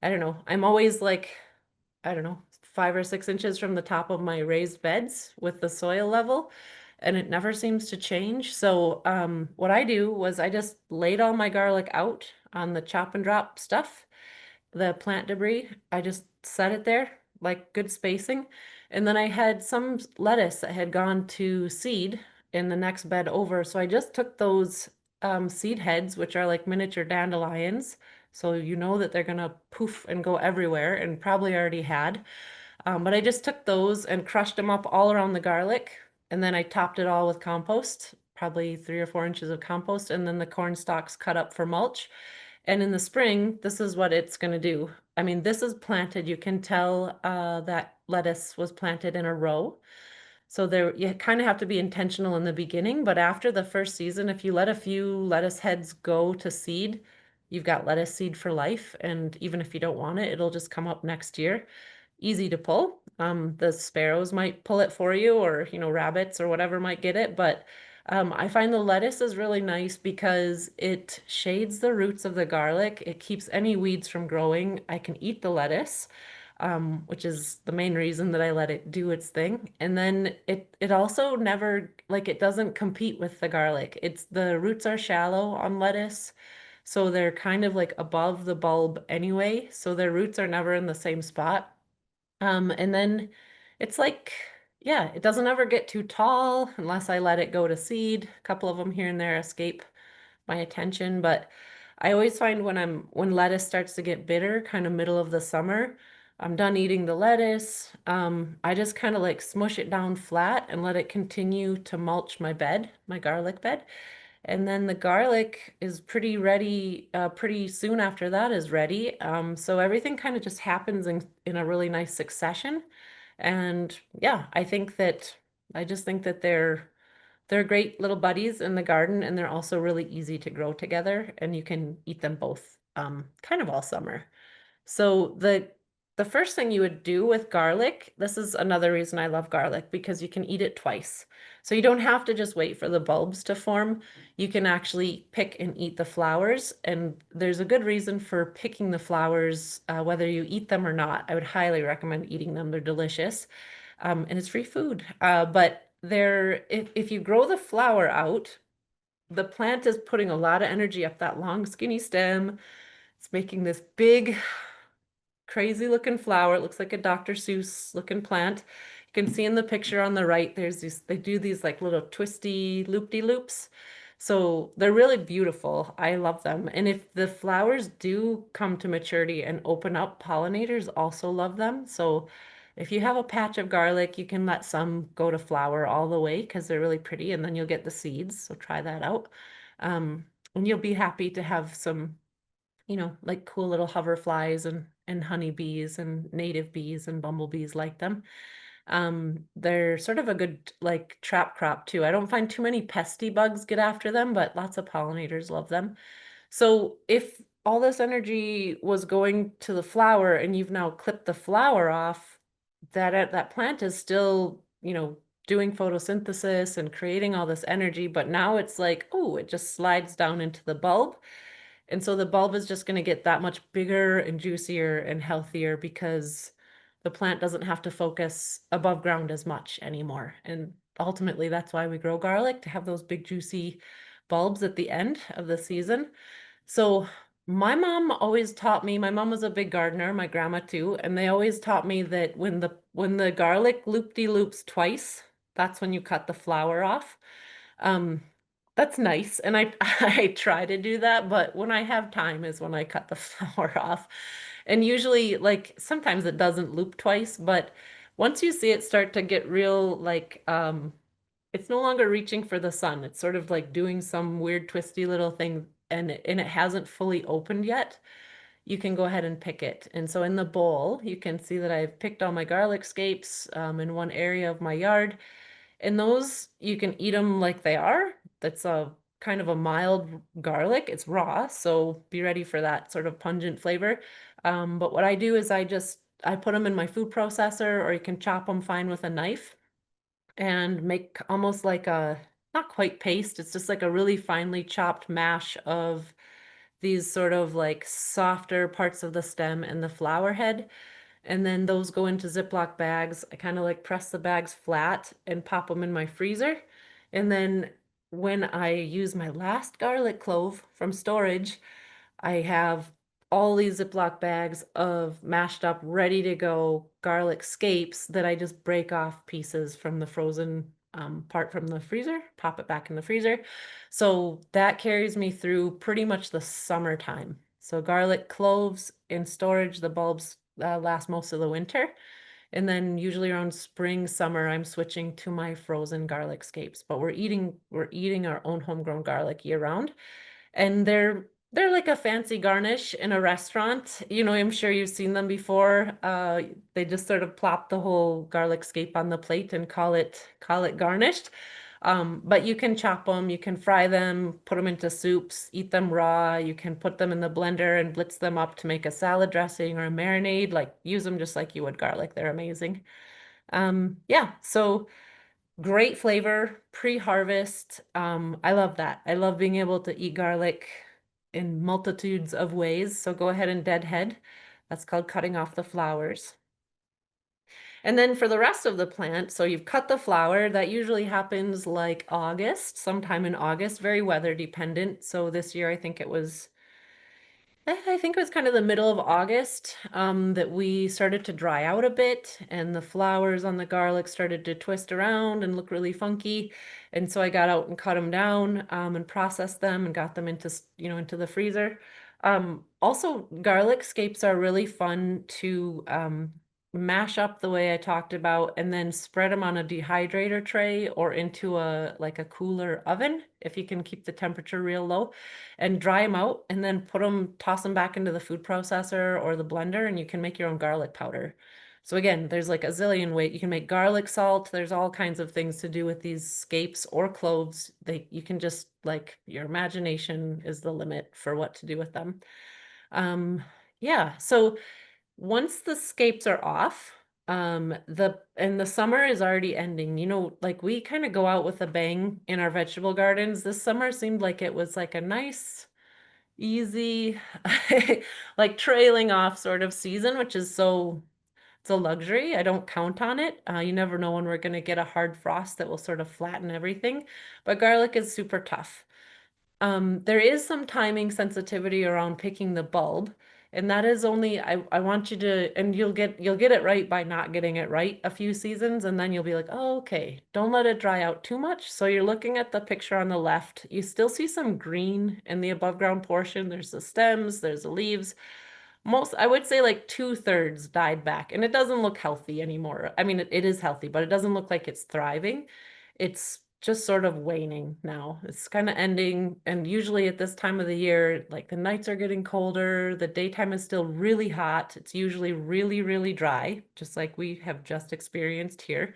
I don't know, I'm always like, I don't know, 5 or 6 inches from the top of my raised beds with the soil level, and it never seems to change. So what I do was I just laid all my garlic out on the chop and drop stuff, the plant debris. I just set it there, like good spacing. And then I had some lettuce that had gone to seed in the next bed over. So I just took those seed heads, which are like miniature dandelions. So you know that they're gonna poof and go everywhere and probably already had. But I just took those and crushed them up all around the garlic. And then I topped it all with compost, probably 3 or 4 inches of compost, and then the corn stalks cut up for mulch. And in the spring, this is what it's going to do. I mean, this is planted. You can tell that lettuce was planted in a row. So there, you kind of have to be intentional in the beginning, but after the first season, if you let a few lettuce heads go to seed, you've got lettuce seed for life. And even if you don't want it, it'll just come up next year. Easy to pull. The sparrows might pull it for you, or rabbits or whatever might get it. But I find the lettuce is really nice because it shades the roots of the garlic. It keeps any weeds from growing. I can eat the lettuce, which is the main reason that I let it do its thing. And then it also never, like, it doesn't compete with the garlic. The roots are shallow on lettuce, so they're kind of like above the bulb anyway, so their roots are never in the same spot. And then it's like, yeah, it doesn't ever get too tall unless I let it go to seed. A couple of them here and there escape my attention, but I always find when lettuce starts to get bitter, kind of middle of the summer, I'm done eating the lettuce. I just kind of like smush it down flat and let it continue to mulch my bed, my garlic bed. And then the garlic is pretty ready, pretty soon after that is ready. So everything kind of just happens in a really nice succession. And yeah, I just think that they're great little buddies in the garden, and they're also really easy to grow together, and you can eat them both kind of all summer. So the first thing you would do with garlic, this is another reason I love garlic because you can eat it twice. So you don't have to just wait for the bulbs to form. You can actually pick and eat the flowers. And there's a good reason for picking the flowers, whether you eat them or not. I would highly recommend eating them. They're delicious. And it's free food. But if you grow the flower out, the plant is putting a lot of energy up that long, skinny stem. It's making this big, crazy looking flower. It looks like a Dr. Seuss looking plant. You can see in the picture on the right, they do these like little twisty loop-de-loops. So they're really beautiful. I love them. And if the flowers do come to maturity and open up, pollinators also love them. So if you have a patch of garlic, you can let some go to flower all the way because they're really pretty, and then you'll get the seeds. So try that out. Um, and you'll be happy to have some, like cool little hoverflies and honeybees and native bees and bumblebees like them. They're sort of a good like trap crop too. I don't find too many pesty bugs get after them, but lots of pollinators love them. So if all this energy was going to the flower and you've now clipped the flower off, that plant is still, doing photosynthesis and creating all this energy, but now it's like, oh, it just slides down into the bulb. And so the bulb is just going to get that much bigger and juicier and healthier because the plant doesn't have to focus above ground as much anymore. And ultimately, that's why we grow garlic, to have those big, juicy bulbs at the end of the season. So my mom always taught me, my mom was a big gardener, my grandma too, and they always taught me that when the garlic loop-de-loops twice, that's when you cut the flower off. Um, that's nice. And I I try to do that, but when I have time is when I cut the flower off. And usually like sometimes it doesn't loop twice, but once you see it start to get real like it's no longer reaching for the sun. It's sort of like doing some weird twisty little thing and it hasn't fully opened yet. You can go ahead and pick it. And so in the bowl, you can see that I've picked all my garlic scapes in one area of my yard. And those, you can eat them like they are. That's a kind of a mild garlic. It's raw, so be ready for that sort of pungent flavor. But what I do is I put them in my food processor, or you can chop them fine with a knife and make almost like a, not quite paste, it's just like a really finely chopped mash of these sort of like softer parts of the stem and the flower head. And then those go into Ziploc bags. I kind of like press the bags flat and pop them in my freezer. And then when I use my last garlic clove from storage, I have all these Ziploc bags of mashed up, ready to go garlic scapes that I just break off pieces from the frozen part from the freezer, pop it back in the freezer. So that carries me through pretty much the summertime. So garlic cloves in storage, the bulbs last most of the winter. And then usually around spring, summer, I'm switching to my frozen garlic scapes. But we're eating our own homegrown garlic year round. And they're like a fancy garnish in a restaurant. I'm sure you've seen them before. They just sort of plop the whole garlic scape on the plate and call it garnished. But you can chop them, you can fry them, put them into soups, eat them raw. You can put them in the blender and blitz them up to make a salad dressing or a marinade. Like use them just like you would garlic. They're amazing. Yeah, so great flavor, pre-harvest. I love that. I love being able to eat garlic in multitudes of ways. So go ahead and deadhead. That's called cutting off the flowers. And then for the rest of the plant, so you've cut the flower. That usually happens like August, sometime in August, very weather dependent. So this year, I think it was kind of the middle of August that we started to dry out a bit, and the flowers on the garlic started to twist around and look really funky. And so I got out and cut them down and processed them and got them into the freezer. Also, garlic scapes are really fun to mash up the way I talked about, and then spread them on a dehydrator tray or into a cooler oven if you can keep the temperature real low, and dry them out, and then toss them back into the food processor or the blender, and you can make your own garlic powder. So again, there's like a zillion ways. You can make garlic salt. There's all kinds of things to do with these scapes or cloves. You can just like, your imagination is the limit for what to do with them. Um, yeah, so Once the scapes are off, the summer is already ending. Like we kind of go out with a bang in our vegetable gardens. This summer seemed like it was like a nice, easy, like trailing off sort of season, which is it's a luxury. I don't count on it. You never know when we're going to get a hard frost that will sort of flatten everything. But garlic is super tough. There is some timing sensitivity around picking the bulb, and that is only I want you to, and you'll get it right by not getting it right a few seasons, and then you'll be like, oh, okay, don't let it dry out too much. So you're looking at the picture on the left. You still see some green in the above ground portion. There's the stems, there's the leaves. I would say like 2/3 died back, and it doesn't look healthy anymore. I mean, it is healthy, but it doesn't look like it's thriving. It's just sort of waning now. It's kind of ending, and usually at this time of the year, like the nights are getting colder, the daytime is still really hot. It's usually really, really dry, just like we have just experienced here.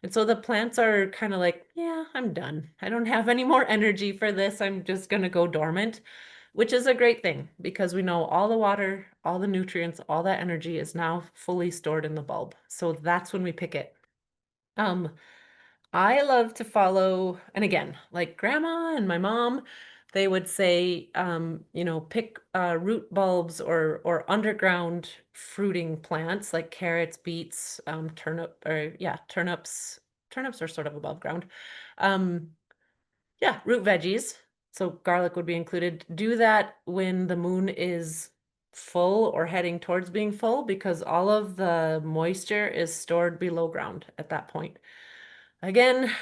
And so the plants are kind of like, yeah, I'm done. I don't have any more energy for this. I'm just going to go dormant, which is a great thing because we know all the water, all the nutrients, all that energy is now fully stored in the bulb. So that's when we pick it. Um, I love to follow, and again, like grandma and my mom, they would say, pick root bulbs or underground fruiting plants like carrots, beets, turnips. Turnips are sort of above ground. Um, yeah, root veggies. So garlic would be included. Do that when the moon is full or heading towards being full because all of the moisture is stored below ground at that point. Again,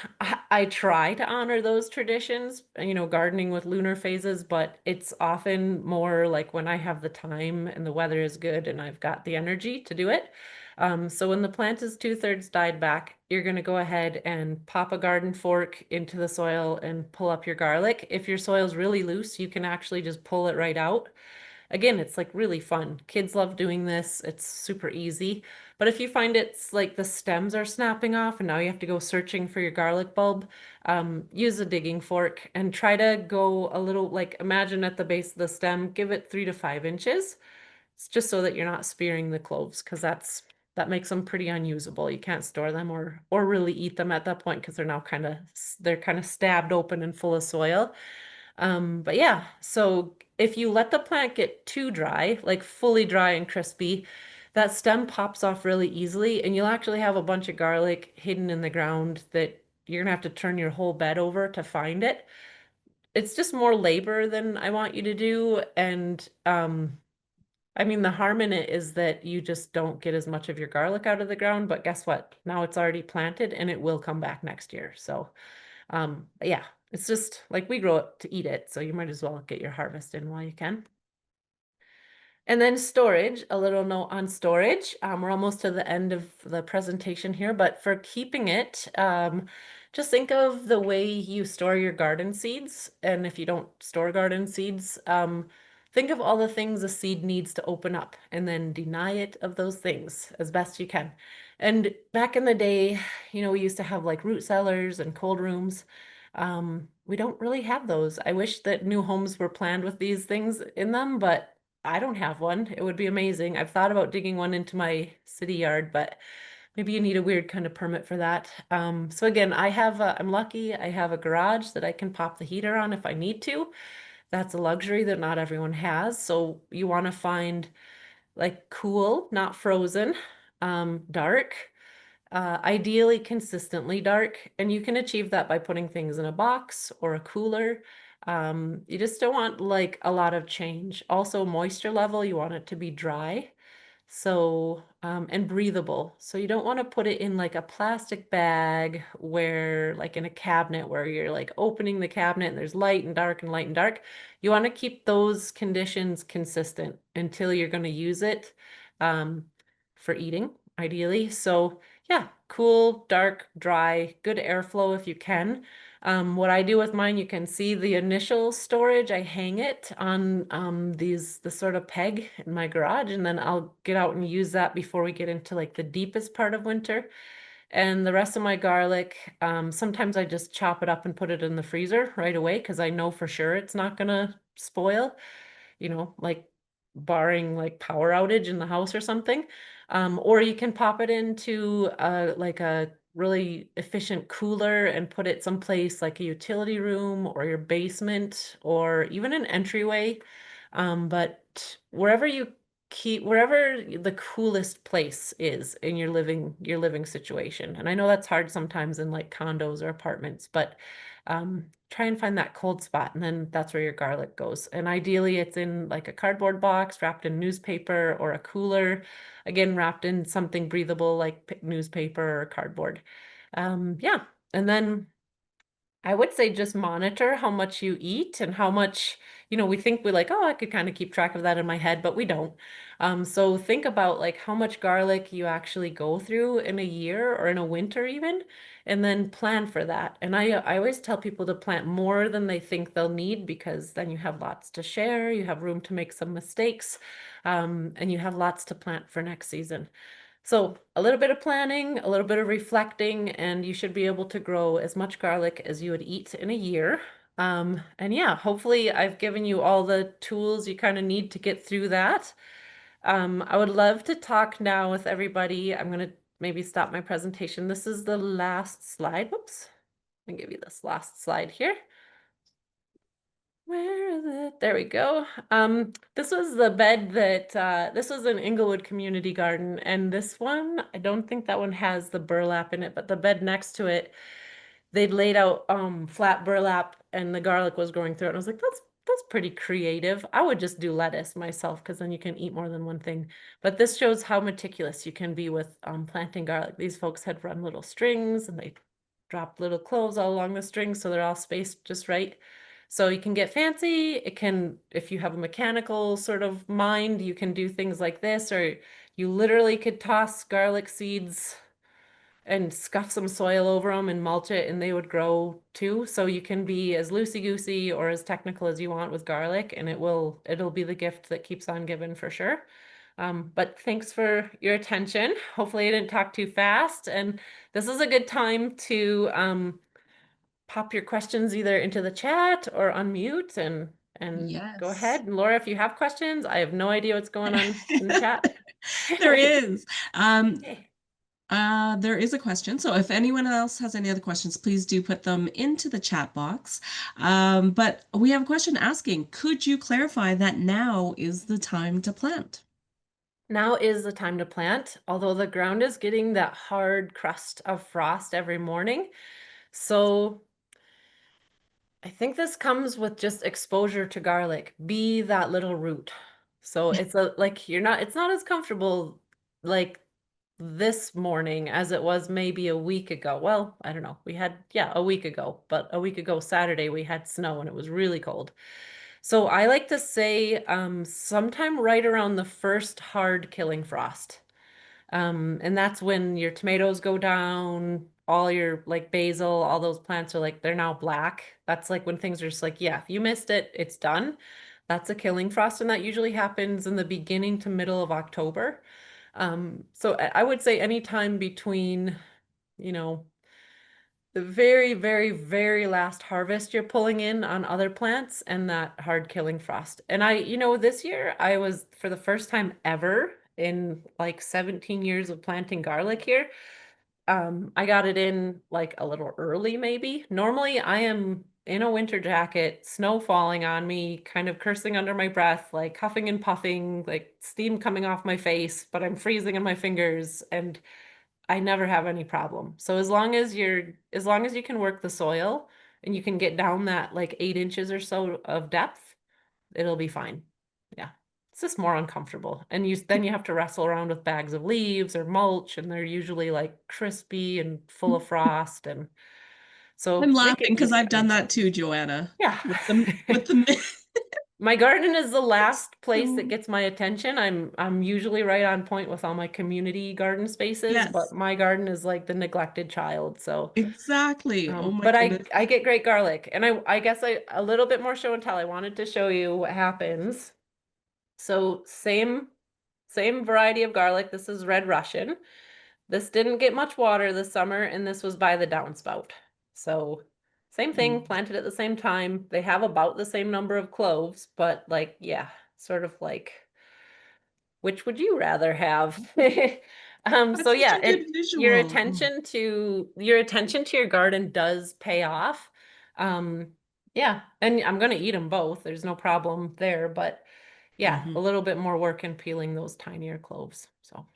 I try to honor those traditions, gardening with lunar phases, but it's often more like when I have the time and the weather is good and I've got the energy to do it. So when the plant is 2/3 died back, you're going to go ahead and pop a garden fork into the soil and pull up your garlic. If your soil's really loose, you can actually just pull it right out. Again, it's like really fun. Kids love doing this. It's super easy. But if you find it's like the stems are snapping off and now you have to go searching for your garlic bulb, use a digging fork and try to go a little, like imagine at the base of the stem, give it 3 to 5 inches. It's just so that you're not spearing the cloves because that makes them pretty unusable. You can't store them or really eat them at that point because they're kind of stabbed open and full of soil. But yeah, so if you let the plant get too dry, like fully dry and crispy, that stem pops off really easily, and you'll actually have a bunch of garlic hidden in the ground that you're gonna have to turn your whole bed over to find it. It's just more labor than I want you to do, and I mean, the harm in it is that you just don't get as much of your garlic out of the ground, but guess what? Now it's already planted and it will come back next year. So yeah, it's just like we grow it to eat it, so you might as well get your harvest in while you can. And then storage, a little note on storage. We're almost to the end of the presentation here, but for keeping it, just think of the way you store your garden seeds. And if you don't store garden seeds, think of all the things a seed needs to open up and then deny it of those things as best you can. And back in the day, we used to have like root cellars and cold rooms. We don't really have those. I wish that new homes were planned with these things in them, but I don't have one. It would be amazing. I've thought about digging one into my city yard, but maybe you need a weird kind of permit for that. So again, I'm lucky. I have a garage that I can pop the heater on if I need to. That's a luxury that not everyone has. So you want to find like cool, not frozen, dark, ideally consistently dark, and you can achieve that by putting things in a box or a cooler. You just don't want like a lot of change. Also, moisture level, you want it to be dry. So, and breathable. So you don't want to put it in like a plastic bag where, like in a cabinet where you're like opening the cabinet and there's light and dark and light and dark. You want to keep those conditions consistent until you're going to use it, um, for eating, ideally. So yeah, cool, dark, dry, good airflow if you can. What I do with mine, you can see the initial storage. I hang it on the sort of peg in my garage, and then I'll get out and use that before we get into like the deepest part of winter. And the rest of my garlic, sometimes I just chop it up and put it in the freezer right away because I know for sure it's not gonna spoil. Like barring like power outage in the house or something. Or you can pop it into like a really efficient cooler and put it someplace like a utility room or your basement or even an entryway. But wherever you keep wherever the coolest place is in your living situation. And I know that's hard sometimes in like condos or apartments, but try and find that cold spot, and then that's where your garlic goes. And ideally, it's in like a cardboard box wrapped in newspaper or a cooler, again, wrapped in something breathable like newspaper or cardboard. Yeah. And then I would say just monitor how much you eat and how much, we think we like, oh, I could kind of keep track of that in my head, but we don't. So think about like how much garlic you actually go through in a year or in a winter even, and then plan for that. And I always tell people to plant more than they think they'll need because then you have lots to share, you have room to make some mistakes, and you have lots to plant for next season. So a little bit of planning, a little bit of reflecting, and you should be able to grow as much garlic as you would eat in a year. And yeah, hopefully I've given you all the tools you kind of need to get through that. I would love to talk now with everybody. I'm going to maybe stop my presentation. This is the last slide. Whoops. Let me give you this last slide here. Where is it? There we go. This was the bed that this was an Inglewood community garden, and this one, I don't think that one has the burlap in it, but the bed next to it, they'd laid out flat burlap and the garlic was growing through it. And I was like, that's pretty creative. I would just do lettuce myself because then you can eat more than one thing. But this shows how meticulous you can be with planting garlic. These folks had run little strings and they dropped little cloves all along the strings so they're all spaced just right. So you can get fancy. It can, if you have a mechanical sort of mind, you can do things like this, or you literally could toss garlic seeds and scuff some soil over them and mulch it and they would grow too. So you can be as loosey-goosey or as technical as you want with garlic, and it'll be the gift that keeps on giving for sure. But thanks for your attention. Hopefully I didn't talk too fast, and this is a good time to pop your questions either into the chat or unmute and go Yes. ahead. And Laura, if you have questions, I have no idea what's going on in the chat. There is. Okay. There is a question. So if anyone else has any other questions, please do put them into the chat box. But we have a question asking, could you clarify that now is the time to plant? Now is the time to plant, although the ground is getting that hard crust of frost every morning. So I think this comes with just exposure to garlic. Be that little root. So it's like it's not as comfortable like this morning as it was maybe a week ago. Well, I don't know. We had, yeah, a week ago, but a week ago Saturday we had snow and it was really cold. So I like to say sometime right around the first hard killing frost. And that's when your tomatoes go down, all your like basil, all those plants are like, they're now black. That's like when things are just like, yeah, if you missed it, it's done. That's a killing frost, and that usually happens in the beginning to middle of October. So I would say anytime between, you know, the very, very, very last harvest you're pulling in on other plants and that hard killing frost. And this year I was, for the first time ever in like 17 years of planting garlic here, I got it in like a little early maybe. Normally I am in a winter jacket, snow falling on me, kind of cursing under my breath, like huffing and puffing, like steam coming off my face, but I'm freezing in my fingers, and I never have any problem. So as long as you can work the soil and you can get down that like 8 inches or so of depth, it'll be fine. Yeah. It's just more uncomfortable. And then you have to wrestle around with bags of leaves or mulch, and they're usually like crispy and full of frost. And I'm so make it laughing because easy I've on done that yourself. too, Joanna. Yeah. With the My garden is the last place that so gets my attention. I'm usually right on point with all my community garden spaces, but yes, my garden is like the neglected child. So, exactly. Oh my but I goodness. I get great garlic, and I guess a little bit more show and tell. I wanted to show you what happens. So same variety of garlic. This is Red Russian. This didn't get much water this summer, and this was by the downspout. So same thing, Mm. planted at the same time. They have about the same number of cloves, but like, yeah, sort of like which would you rather have? So That's such yeah, a good your visual. Mm, attention to your garden does pay off. Um, yeah, and I'm gonna eat them both. There's no problem there, but yeah, a mhm. little bit more work in peeling those tinier cloves. So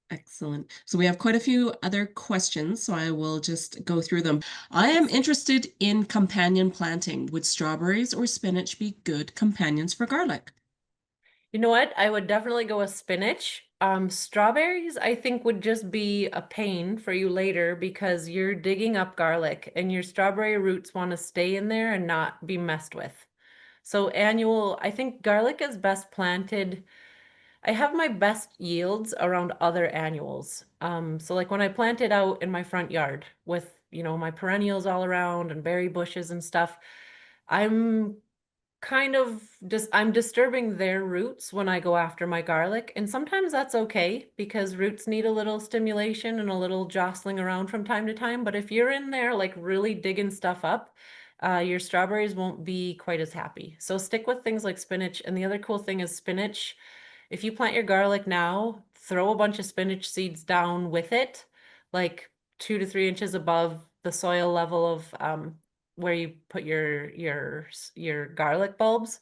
Excellent. So we have quite a few other questions, so I will just go through them. I am excellent. interested in companion planting. Would strawberries or spinach be good companions for garlic? You know what? I would definitely go with spinach. Strawberries, I think, would just be a pain for you later because you're digging up garlic and your strawberry roots want to stay in there and not be messed with. So I think garlic is best planted. I have my best yields around other annuals. So like when I plant it out in my front yard with, my perennials all around and berry bushes and stuff, I'm kind of just I'm disturbing their roots when I go after my garlic. And sometimes that's okay because roots need a little stimulation and a little jostling around from time to time. But if you're in there like really digging stuff up, your strawberries won't be quite as happy. So stick with things like spinach. And the other cool thing is spinach. If you plant your garlic now, throw a bunch of spinach seeds down with it, like 2 to 3 inches above the soil level of where you put your garlic bulbs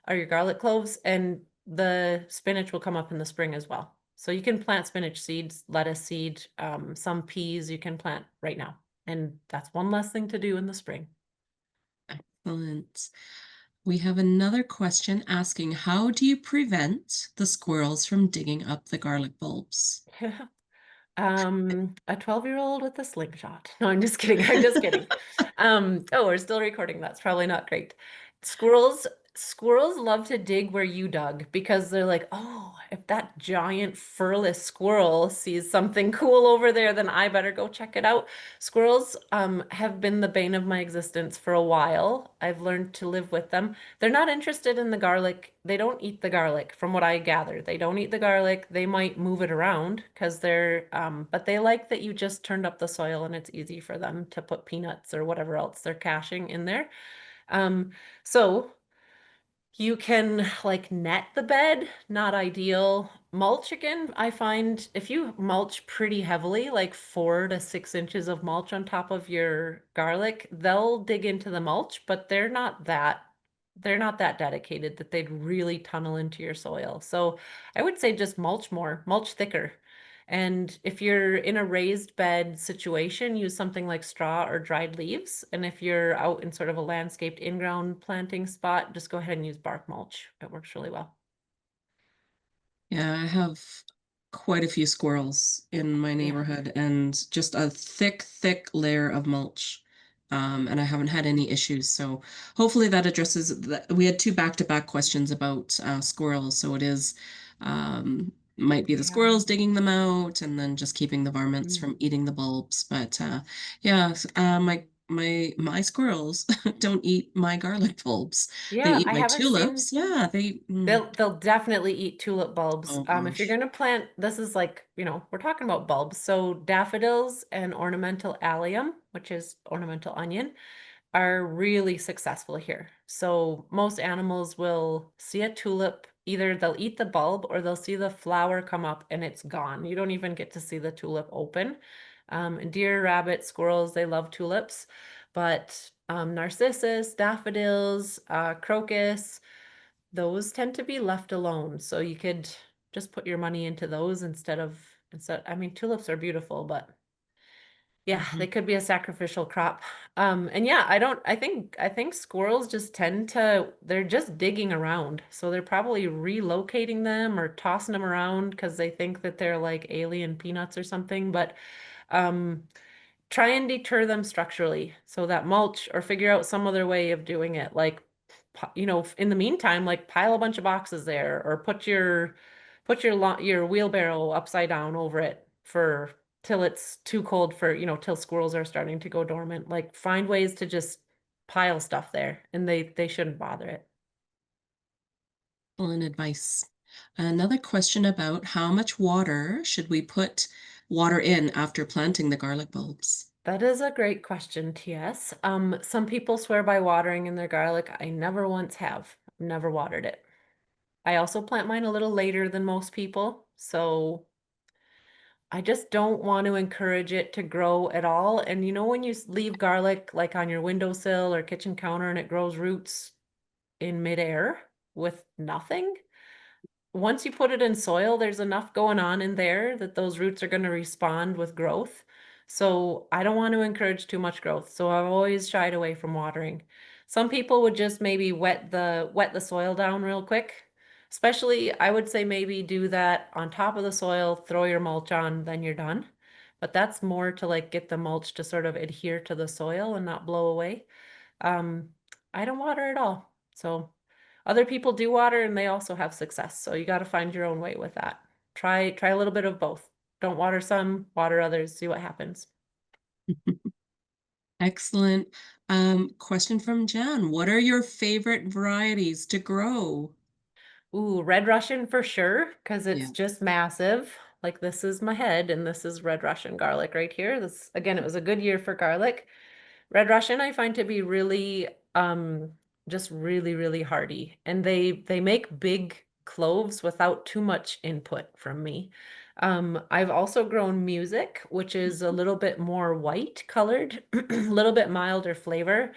or your garlic cloves, and the spinach will come up in the spring as well. So you can plant spinach seeds, lettuce seed, some peas you can plant right now. And that's one less thing to do in the spring. Excellent. We have another question asking, how do you prevent the squirrels from digging up the garlic bulbs? A 12-year-old with a slingshot. No, I'm just kidding. I'm just kidding. Oh, we're still recording. That's probably not great. Squirrels, squirrels love to dig where you dug because they're like, oh, if that giant furless squirrel sees something cool over there, then I better go check it out. Squirrels, have been the bane of my existence for a while. I've learned to live with them. They're not interested in the garlic. They don't eat the garlic, from what I gather. They don't eat the garlic. They might move it around because but they like that you just turned up the soil and it's easy for them to put peanuts or whatever else they're caching in there. Um, so you can like net the bed, not ideal. Mulch again, I find if you mulch pretty heavily, like 4 to 6 inches of mulch on top of your garlic, they'll dig into the mulch, but they're not that dedicated that they'd really tunnel into your soil. So I would say just mulch more, mulch thicker. And if you're in a raised bed situation, use something like straw or dried leaves. And if you're out in sort of a landscaped in-ground planting spot, just go ahead and use bark mulch. It works really well. Yeah, I have quite a few squirrels in my Yeah. neighborhood and just a thick, thick layer of mulch. And I haven't had any issues. So hopefully that addresses that. We had two back-to-back questions about squirrels. So it is, might be the Yeah. squirrels digging them out and then just keeping the varmints Mm. from eating the bulbs. But yeah, my squirrels don't eat my garlic bulbs. They Yeah, eat I my haven't seen tulips. Yeah, they'll definitely eat tulip bulbs. oh If you're gosh. gonna plant, this is like, we're talking about bulbs. So daffodils and ornamental allium, which is ornamental onion, are really successful here. So most animals will see a tulip, either they'll eat the bulb or they'll see the flower come up and it's gone. You don't even get to see the tulip open. And deer, rabbits, squirrels, they love tulips, but narcissus, daffodils, crocus, those tend to be left alone. So you could just put your money into those instead. I mean, tulips are beautiful, but yeah, they Mhm. could be a sacrificial crop. And yeah, I think squirrels just they're just digging around. So they're probably relocating them or tossing them around because they think that they're like alien peanuts or something. But um, try and deter them structurally so that mulch or figure out some other way of doing it. Like, in the meantime, like pile a bunch of boxes there or put your wheelbarrow upside down over it for till it's too cold for, till squirrels are starting to go dormant. Like find ways to just pile stuff there and they shouldn't bother it. Excellent advice. Another question about how much water should we put water in after planting the garlic bulbs? That is a great question, TS. Some people swear by watering in their garlic. I never once have. Never watered it. I also plant mine a little later than most people. So I just don't want to encourage it to grow at all. And you know, when you leave garlic like on your windowsill or kitchen counter and it grows roots in midair with nothing, once you put it in soil, there's enough going on in there that those roots are going to respond with growth. So I don't want to encourage too much growth. So I've always shied away from watering. Some people would just maybe wet the soil down real quick. Especially, I would say maybe do that on top of the soil, throw your mulch on, then you're done. But that's more to like get the mulch to sort of adhere to the soil and not blow away. Um, I don't water at all. So other people do water and they also have success. So you got to find your own way with that. Try a little bit of both. Don't water some, water others, see what happens. Excellent. Question from Jan. What are your favorite varieties to grow? Ooh, red Russian for sure, because Yeah. it's just massive. Like this is my head and this is red Russian garlic right here. This again, it was a good year for garlic. Red Russian I find to be really just really hardy. And they make big cloves without too much input from me. I've also grown music, which is a little bit more white colored, a little bit milder flavor.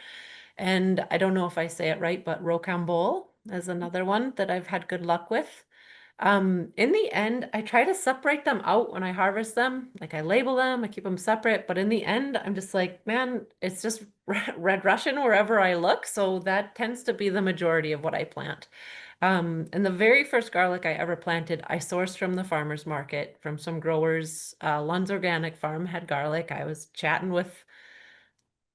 And I don't know if I say it right, but rocambole is another one that I've had good luck with. In the end, I try to separate them out when I harvest them. Like I label them, I keep them separate, but in the end, I'm just like, man, it's just red Russian wherever I look. So that tends to be the majority of what I plant. And the very first garlic I ever planted, I sourced from the farmer's market from some growers. Lund's Organic Farm had garlic. I was chatting with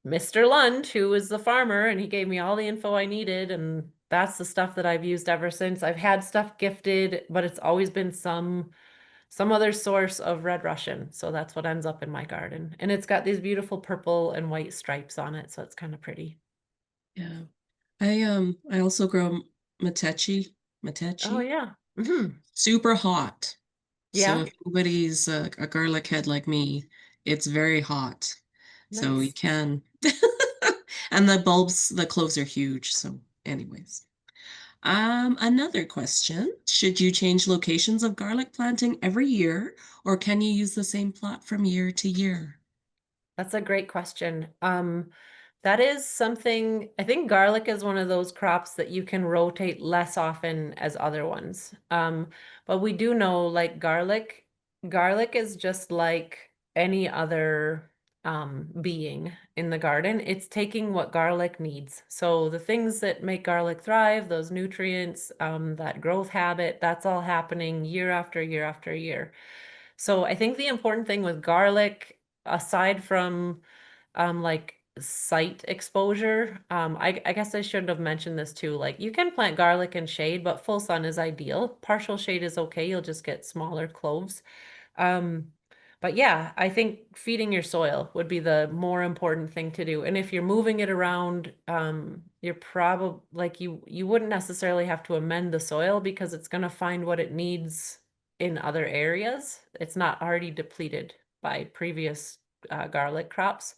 Mr. Lund, who was the farmer, and he gave me all the info I needed. And that's the stuff that I've used ever since. I've had stuff gifted, but it's always been some other source of red Russian. So that's what ends up in my garden. And it's got these beautiful purple and white stripes on it, so it's kind of pretty. Yeah. I also grow Matechi. Oh Matechi. yeah. Hmm. Super hot. So Yeah. if anybody's a garlic head like me, it's very hot. So you Nice. can. And the bulbs, the cloves are huge. So, anyways. Another question. Should you change locations of garlic planting every year, or can you use the same plot from year to year? That's a great question. That is something, I think garlic is one of those crops that you can rotate less often as other ones. But we do know like garlic is just like any other being in the garden. It's taking what garlic needs. So the things that make garlic thrive, those nutrients, that growth habit, that's all happening year after year after year. So I think the important thing with garlic, aside from like site exposure, I guess I should have mentioned this too. Like you can plant garlic in shade, but full sun is ideal. Partial shade is okay. You'll just get smaller cloves. Um, but yeah, I think feeding your soil would be the more important thing to do. And if you're moving it around, you're probably like you wouldn't necessarily have to amend the soil because it's going to find what it needs in other areas. It's not already depleted by previous garlic crops.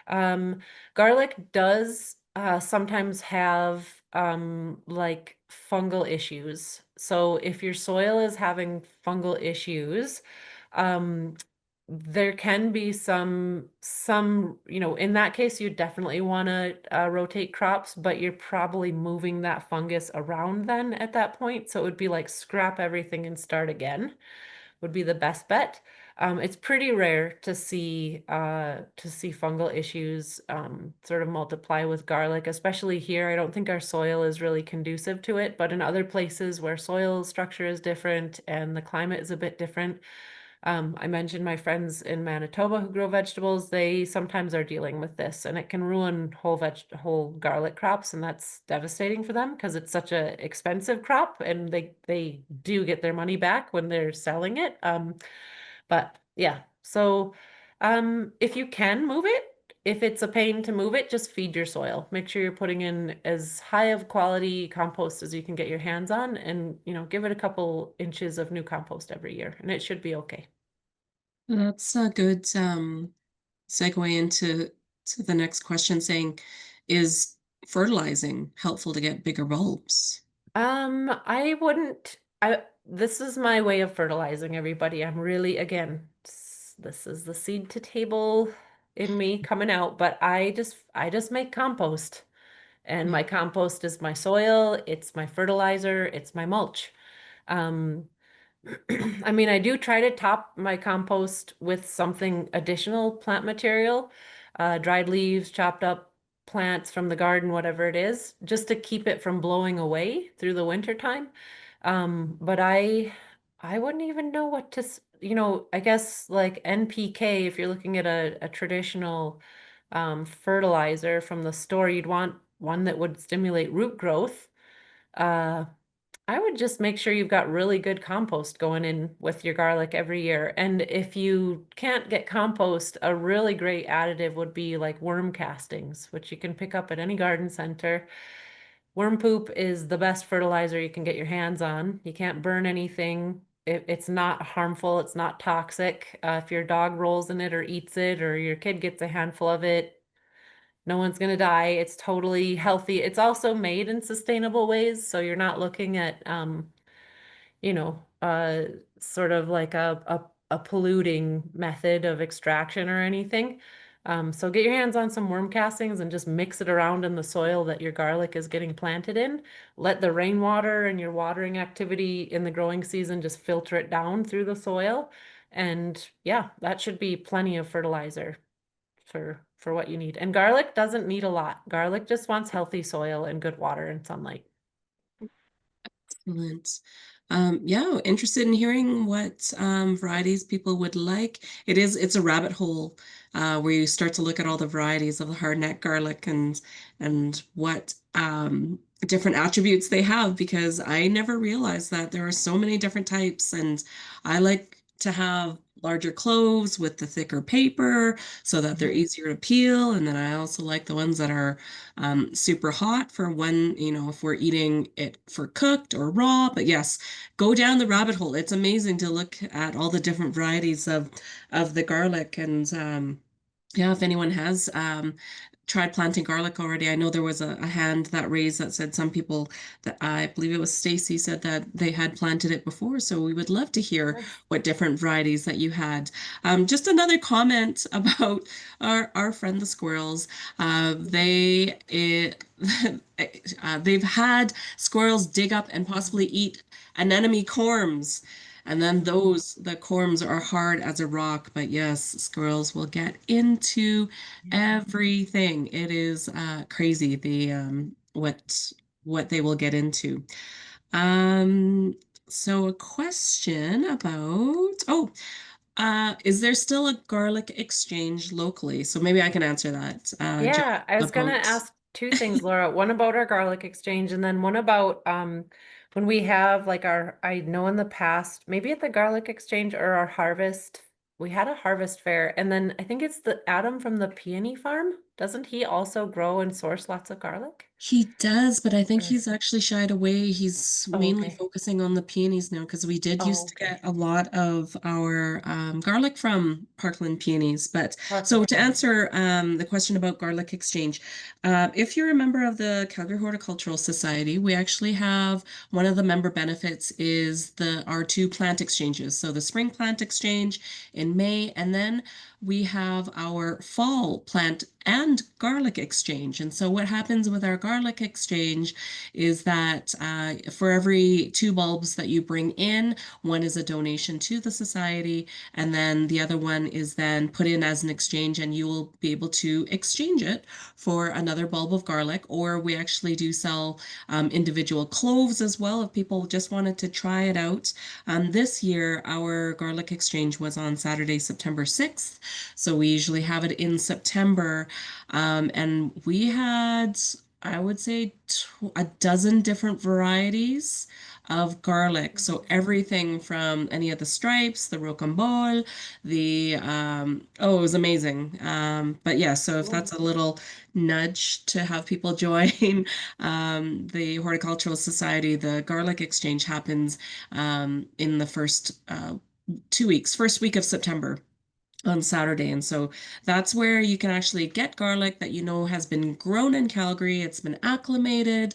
Um, Garlic does sometimes have like fungal issues. So if your soil is having fungal issues, um, there can be in that case, you definitely want to rotate crops, but you're probably moving that fungus around then at that point. So it would be like scrap everything and start again would be the best bet. It's pretty rare to see fungal issues sort of multiply with garlic, especially here. I don't think our soil is really conducive to it, but in other places where soil structure is different and the climate is a bit different, I mentioned my friends in Manitoba who grow vegetables, they sometimes are dealing with this and it can ruin whole garlic crops, and that's devastating for them because it's such a expensive crop and they do get their money back when they're selling it. But yeah, so if you can move it, if it's a pain to move it, just feed your soil. Make sure you're putting in as high of quality compost as you can get your hands on and, give it a couple inches of new compost every year and it should be okay. That's a good segue into the next question saying, is fertilizing helpful to get bigger bulbs? I wouldn't. this is my way of fertilizing everybody. I'm really, again, this is the seed to table in me coming out, but I just make compost. And my compost is my soil, it's my fertilizer, it's my mulch. Um, I mean, I do try to top my compost with something additional plant material, dried leaves, chopped up plants from the garden, whatever it is, just to keep it from blowing away through the winter time. But I wouldn't even know what to, I guess like NPK, if you're looking at a traditional fertilizer from the store, you'd want one that would stimulate root growth. Uh, I would just make sure you've got really good compost going in with your garlic every year. And if you can't get compost, a really great additive would be like worm castings, which you can pick up at any garden center. Worm poop is the best fertilizer you can get your hands on. You can't burn anything. It's not harmful. It's not toxic. If your dog rolls in it or eats it, or your kid gets a handful of it, no one's going to die. It's totally healthy. It's also made in sustainable ways. So you're not looking at, you know, uh, sort of like a polluting method of extraction or anything. So get your hands on some worm castings and just mix it around in the soil that your garlic is getting planted in. Let the rainwater and your watering activity in the growing season just filter it down through the soil. And yeah, that should be plenty of fertilizer for what you need. And garlic doesn't need a lot. Garlic just wants healthy soil and good water and sunlight. Excellent. Yeah, interested in hearing what varieties people would like. It's a rabbit hole where you start to look at all the varieties of the hardneck garlic and what different attributes they have because I never realized that there are so many different types, and I like to have larger cloves with the thicker paper so that they're Mhm. easier to peel. And then I also like the ones that are super hot for when, if we're eating it for cooked or raw. But yes, go down the rabbit hole. It's amazing to look at all the different varieties of the garlic. And yeah, if anyone has tried planting garlic already, I know there was a hand that raised that said some people that I believe it was Stacy said that they had planted it before. So we would love to hear Nice. what different varieties that you had. Just another comment about our friend the squirrels. They've had squirrels dig up and possibly eat anemone corms. And then Mhm. the corms are hard as a rock, but yes, squirrels will get into everything. It is crazy what they will get into. Um, so a question about is there still a garlic exchange locally? So maybe I can answer that. Joanna, Yeah, I was gonna about ask two things, Laura. One about our garlic exchange, and then one about when we have like I know in the past, maybe at the garlic exchange or our harvest, we had a harvest fair, and then I think it's the Adam from the peony farm. Doesn't he also grow and source lots of garlic? he does, but I think Or he's actually shied away. He's oh, mainly okay. focusing on the peonies now because we did Oh, used to okay. get a lot of our garlic from Parkland peonies. But so Parkland to peony. answer the question about garlic exchange, if you're a member of the Calgary Horticultural Society, we actually have one of the member benefits is our two plant exchanges. So the spring plant exchange in May, and then we have our fall plant and garlic exchange. And so what happens with our garlic exchange is that for every two bulbs that you bring in, one is a donation to the society, and then the other one is then put in as an exchange, and you will be able to exchange it for another bulb of garlic. Or we actually do sell individual cloves as well if people just wanted to try it out. This year, our garlic exchange was on Saturday, September 6th. So we usually have it in September. And we had, I would say, a dozen different varieties of garlic. So everything from any of the stripes, the rocambole, oh, it was amazing. But yeah, so if Cool. that's a little nudge to have people join the Horticultural Society, the garlic exchange happens in the first 2 weeks, first week of September. on Saturday. And so that's where you can actually get garlic that you know has been grown in Calgary. It's been acclimated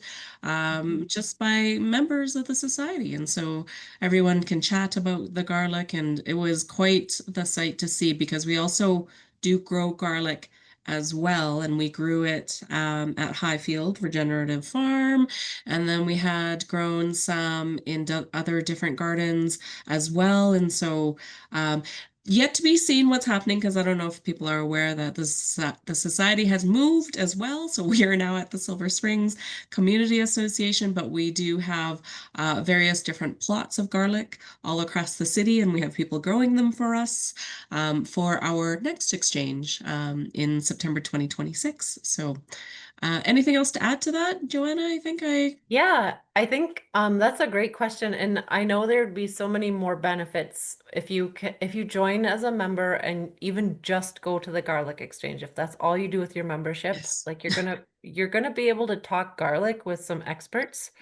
just by members of the society. And so everyone can chat about the garlic. And it was quite the sight to see because we also do grow garlic as well. And we grew it at Highfield Regenerative Farm. And then we had grown some in other different gardens as well. And so um, yet to be seen what's happening because I don't know if people are aware that the society has moved as well. So we are now at the Silver Springs Community Association, but we do have various different plots of garlic all across the city, and we have people growing them for us for our next exchange in September 2026. So, anything else to add to that, Joanna? I think I. Yeah, I think that's a great question, and I know there'd be so many more benefits if you join as a member and even just go to the garlic exchange. If that's all you do with your membership, Yes. like you're gonna be able to talk garlic with some experts,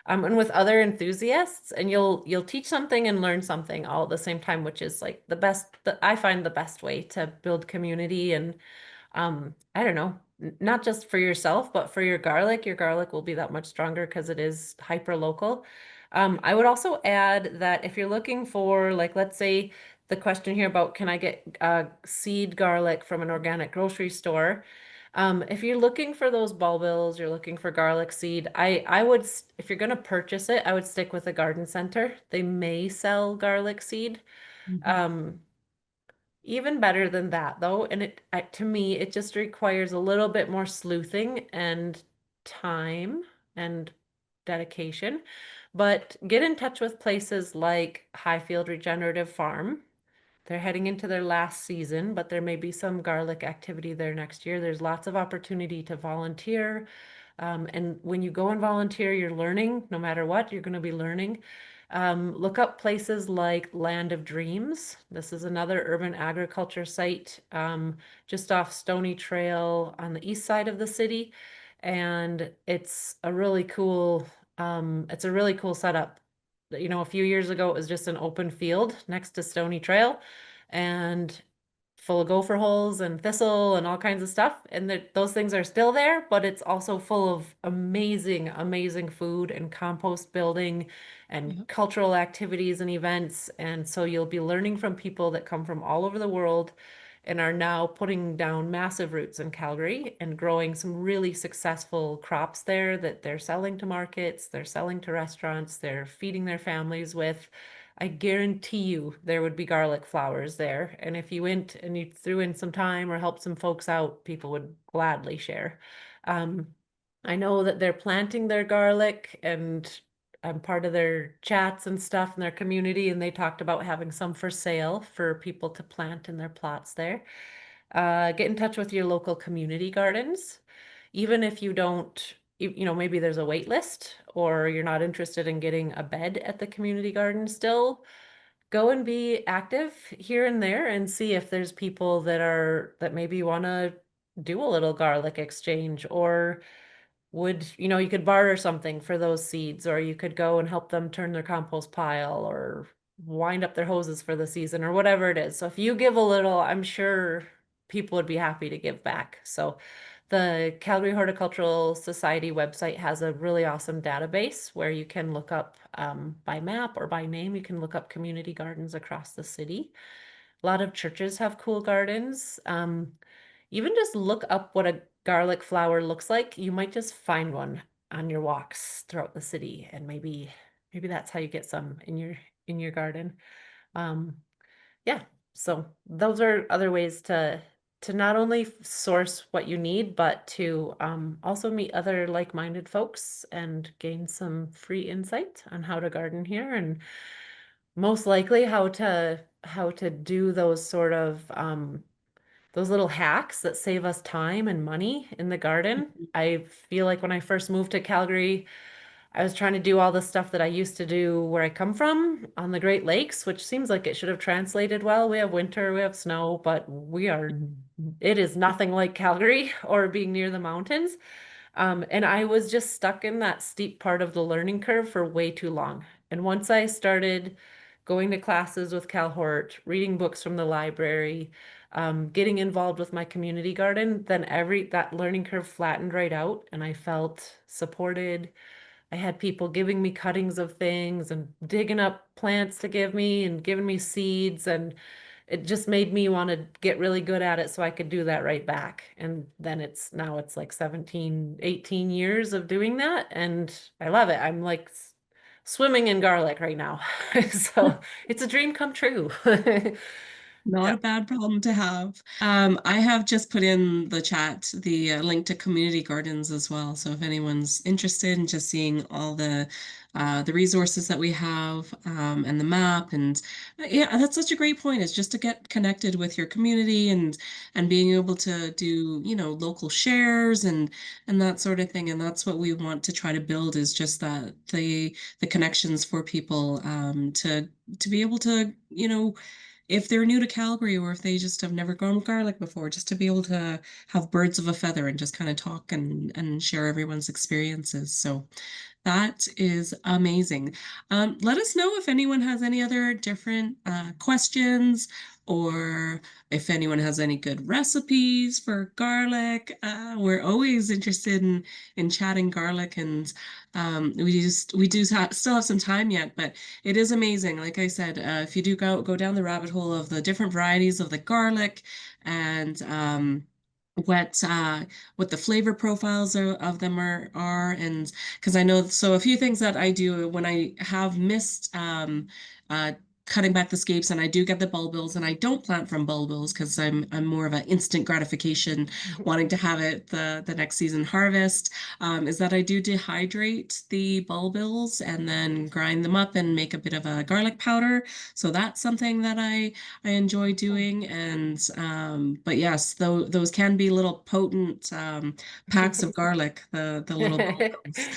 and with other enthusiasts, and you'll teach something and learn something all at the same time, which is like I find the best way to build community and I don't know, not just for yourself, but for your garlic. Your garlic will be that much stronger because it is hyper local. I would also add that if you're looking for, like, let's say the question here about can I get seed garlic from an organic grocery store? If you're looking for those bulbils, you're looking for garlic seed, I would, if you're going to purchase it, I would stick with a garden center. They may sell garlic seed. Mhm. Um, Even better than that, though, and to me, it just requires a little bit more sleuthing and time and dedication. But get in touch with places like Highfield Regenerative Farm. They're heading into their last season, but there may be some garlic activity there next year. There's lots of opportunity to volunteer. And when you go and volunteer, you're learning, no matter what, you're going to be learning. Look up places like Land of Dreams. This is another urban agriculture site just off Stony Trail on the east side of the city. And it's a really cool setup. You know, a few years ago, it was just an open field next to Stony Trail and full of gopher holes and thistle and all kinds of stuff. And those things are still there, but it's also full of amazing, amazing food and compost building and Yep. cultural activities and events. And so you'll be learning from people that come from all over the world and are now putting down massive roots in Calgary and growing some really successful crops there that they're selling to markets, they're selling to restaurants, they're feeding their families with. I guarantee you there would be garlic flowers there. And if you went and you threw in some time or helped some folks out, people would gladly share. Um, I know that they're planting their garlic and I'm part of their chats and stuff in their community, and they talked about having some for sale for people to plant in their plots there. Get in touch with your local community gardens. Even if you don't, you know, maybe there's a wait list or you're not interested in getting a bed at the community garden still, go and be active here and there and see if there's people that maybe want to do a little garlic exchange or you know, you could barter something for those seeds, or you could go and help them turn their compost pile or wind up their hoses for the season or whatever it is. So if you give a little, I'm sure people would be happy to give back. So the Calgary Horticultural Society website has a really awesome database where you can look up by map or by name, you can look up community gardens across the city. A lot of churches have cool gardens. Even just look up what a garlic flower looks like. You might just find one on your walks throughout the city, and maybe that's how you get some in your garden. Um, yeah, so those are other ways to not only source what you need, but to also meet other like-minded folks and gain some free insight on how to garden here and most likely how to do those sort of those little hacks that save us time and money in the garden. I feel like when I first moved to Calgary, I was trying to do all the stuff that I used to do where I come from on the Great Lakes, which seems like it should have translated well. We have winter, we have snow, but it is nothing like Calgary or being near the mountains. And I was just stuck in that steep part of the learning curve for way too long. And once I started going to classes with Cal Hort, reading books from the library, getting involved with my community garden, then that learning curve flattened right out and I felt supported. I had people giving me cuttings of things and digging up plants to give me and giving me seeds. And it just made me want to get really good at it so I could do that right back. And then now it's like 17, 18 years of doing that. And I love it. I'm like swimming in garlic right now. So it's a dream come true. Not Yeah. a bad problem to have. I have just put in the chat the link to community gardens as well. So if anyone's interested in just seeing all the resources that we have and the map, and yeah, that's such a great point. Is just to get connected with your community and being able to do local shares and that sort of thing. And that's what we want to try to build is just that the connections for people to be able to if they're new to Calgary or if they just have never grown garlic before, just to be able to have birds of a feather and just kind of talk and share everyone's experiences. So that is amazing. Let us know if anyone has any other different questions or if anyone has any good recipes for garlic. We're always interested in chatting garlic, and we still have some time yet, but it is amazing. Like I said, if you do go down the rabbit hole of the different varieties of the garlic and what what the flavor profiles of them are and because I know so a few things that I do when I have missed uh cutting back the scapes and I do get the bulbils and I don't plant from bulbils because I'm more of an instant gratification wanting to have it the next season harvest is that I do dehydrate the bulbils and then grind them up and make a bit of a garlic powder, so that's something that I enjoy doing. And but yes, those can be little potent packs of garlic, the little bulbs.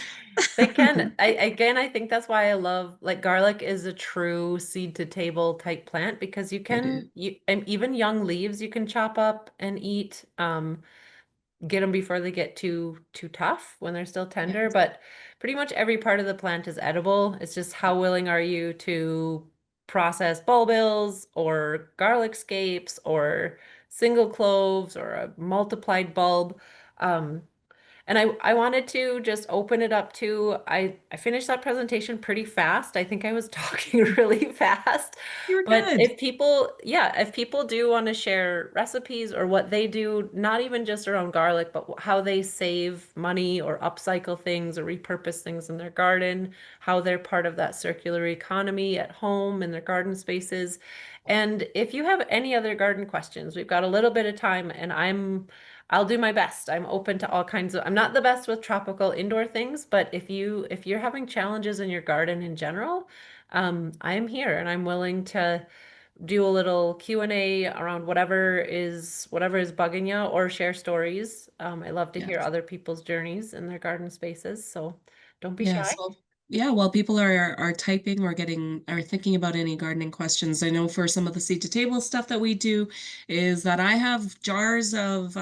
They can. I think that's why I love like garlic is a true seed to table type plant because It is. and even young leaves you can chop up and eat. Get them before they get too tough when they're still tender, Yes. but pretty much every part of the plant is edible. It's just how willing are you to process bulbils or garlic scapes or single cloves or a multiplied bulb. Um, and I wanted to just open it up to I finished that presentation pretty fast. I think I was talking really fast. You were But good. if people do want to share recipes or what they do, not even just around garlic, but how they save money or upcycle things or repurpose things in their garden, how they're part of that circular economy at home in their garden spaces. And if you have any other garden questions, we've got a little bit of time and I'll do my best. I'm open to all kinds of, I'm not the best with tropical indoor things, but if you're having challenges in your garden in general, I am here and I'm willing to do a little Q&A around whatever is bugging you or share stories. I love to hear Yes. other people's journeys in their garden spaces, so don't be shy. Yes, well, yeah, while people are typing or getting or thinking about any gardening questions, I know for some of the seed to table stuff that we do is that I have jars of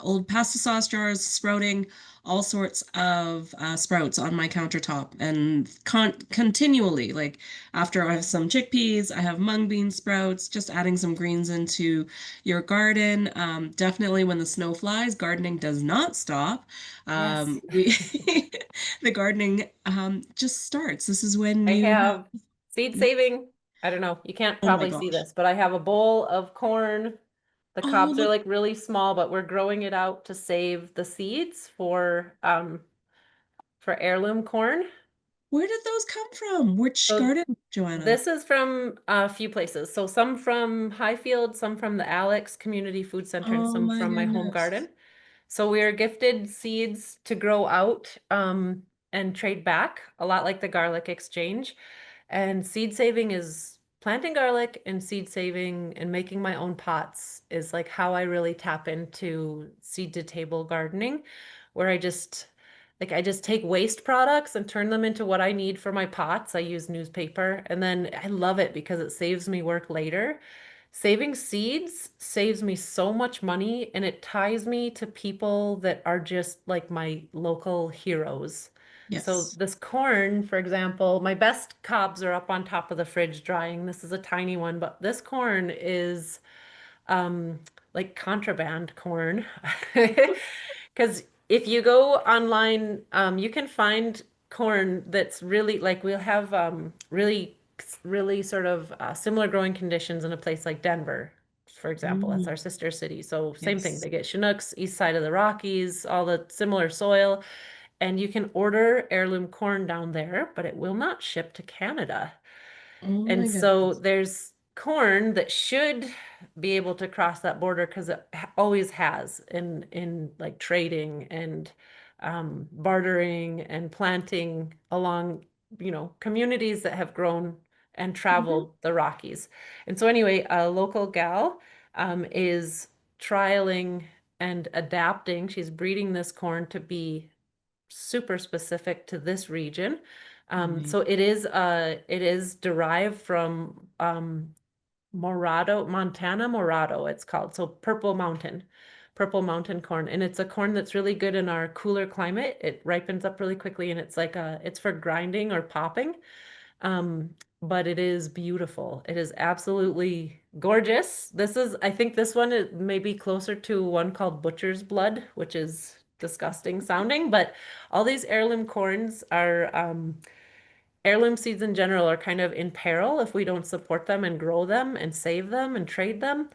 old pasta sauce jars sprouting all sorts of sprouts on my countertop and continually, like after I have some chickpeas, I have mung bean sprouts, just adding some greens into your garden. Definitely when the snow flies, gardening does not stop. Yes. We the gardening just starts. This is when I you have, have seed saving. I don't know. You can't oh my probably see gosh. this, but I have a bowl of corn. The Oh, cobs are look, like really small, but we're growing it out to save the seeds for heirloom corn. where did those come from? Which So garden, Joanna? this is from a few places. So some from Highfield, some from the Alex Community Food Center, and Oh some my from my home goodness. garden. So we are gifted seeds to grow out and trade back, a lot like the garlic exchange. And seed saving is planting garlic and seed saving and making my own pots is like how I really tap into seed to table gardening, where I just take waste products and turn them into what I need for my pots. I use newspaper and then I love it because it saves me work later. Saving seeds saves me so much money and it ties me to people that are just like my local heroes. So Yes. this corn, for example, my best cobs are up on top of the fridge drying. This is a tiny one, but this corn is um, like contraband corn. Because if you go online, you can find corn that's really like we'll have really sort of similar growing conditions in a place like Denver, for example. That's our Mm, sister city. So same thing. yes. They get Chinooks, east side of the Rockies, all the similar soil. And you can order heirloom corn down there, but it will not ship to Canada. Oh And my so goodness. there's corn that should be able to cross that border because it always has in like trading and bartering and planting along, communities that have grown and Mhm. traveled the Rockies. And so anyway, a local gal is trialing and adapting. She's breeding this corn to be super specific to this region. So Amazing. it is derived from Morado, Montana Morado, it's called. So purple mountain corn. And it's a corn that's really good in our cooler climate. It ripens up really quickly and it's for grinding or popping. Um, but it is beautiful. It is absolutely gorgeous. I think this one is maybe closer to one called Butcher's Blood, which is disgusting sounding, but all these heirloom corns are, heirloom seeds in general are kind of in peril if we don't support them and grow them and save them and trade them.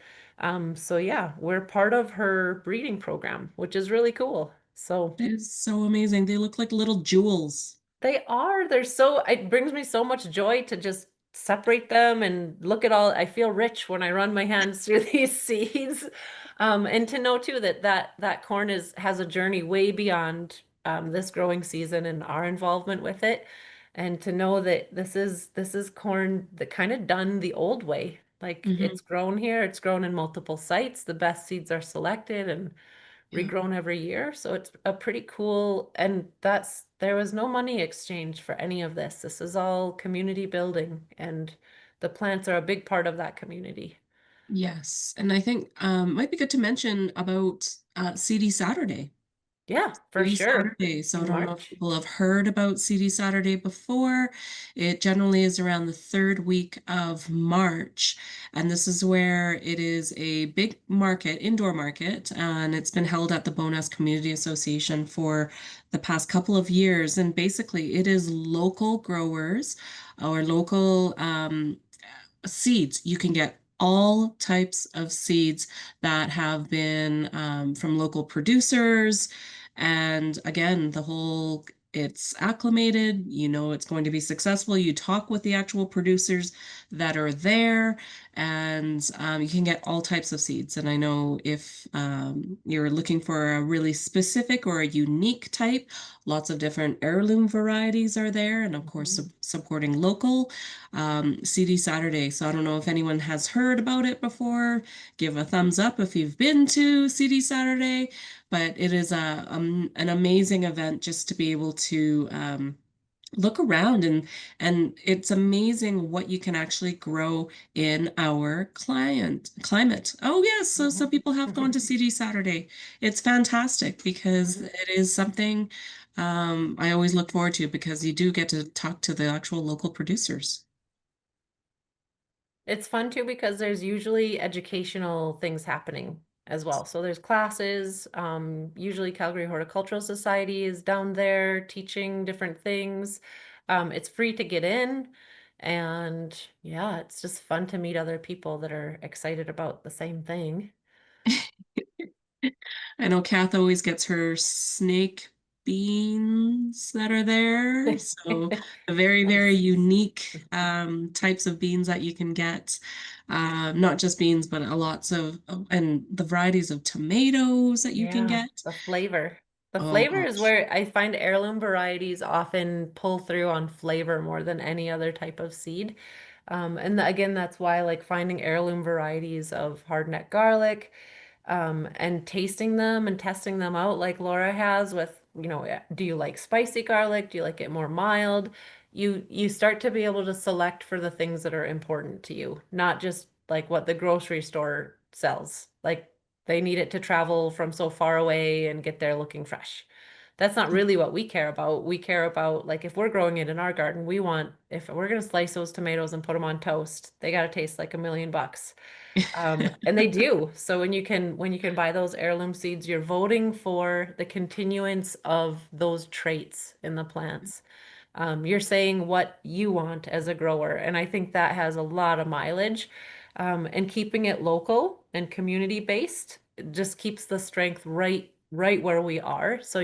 So yeah, we're part of her breeding program, which is really cool. So It is so amazing. They look like little jewels. they are. It brings me so much joy to just separate them and look at all. I feel rich when I run my hands through these seeds. And to know too that corn has a journey way beyond this growing season and our involvement with it. And to know that this is corn that kind of done the old way. Like Hmm. it's grown here, it's grown in multiple sites. The best seeds are selected and Yeah. regrown every year. So it's a pretty cool, and there was no money exchange for any of this. This is all community building, and the plants are a big part of that community. Yes. And I think might be good to mention about CD Saturday. Yeah, for CD sure. Saturday. So I In don't know if March. people have heard about CD Saturday before. It generally is around the third week of March. And this is where it is a big market, indoor market, and it's been held at the Bowness Community Association for the past couple of years. And basically, it is local growers or local seeds. You can get all types of seeds that have been from local producers. And again, it's acclimated, you know it's going to be successful. You talk with the actual producers that are there, and you can get all types of seeds. And I know if you're looking for a really specific or a unique type, lots of different heirloom varieties are there, and of course, Mhm. supporting local. CD Saturday. So I don't know if anyone has heard about it before. Give a thumbs up if you've been to CD Saturday. But it is an amazing event just to be able to look around, and it's amazing what you can actually grow in our climate. Oh yes, so some Mhm. people have gone to CD Saturday. It's fantastic because Mhm. it is something I always look forward to because you do get to talk to the actual local producers. It's fun too because there's usually educational things happening as well. So there's classes. Usually Calgary Horticultural Society is down there teaching different things. It's free to get in. And yeah, it's just fun to meet other people that are excited about the same thing. I know Kath always gets her snake beans that are there. So the very, very Nice. unique types of beans that you can get. Not just beans, but a lots and the varieties of tomatoes that you can Yeah, get. the flavor. The Oh flavor is gosh. where I find heirloom varieties often pull through on flavor more than any other type of seed. Again, that's why like finding heirloom varieties of hardneck garlic, and tasting them and testing them out like Laura has with, do you like spicy garlic? Do you like it more mild? You start to be able to select for the things that are important to you, not just like what the grocery store sells. Like they need it to travel from so far away and get there looking fresh. that's not really what we care about. We care about, like, if we're growing it in our garden, we want, if we're going to slice those tomatoes and put them on toast, they got to taste like $1 million. And they do. So when you can buy those heirloom seeds, you're voting for the continuance of those traits in the plants. You're saying what you want as a grower, and I think that has a lot of mileage. And keeping it local and community based just keeps the strength right where we are. So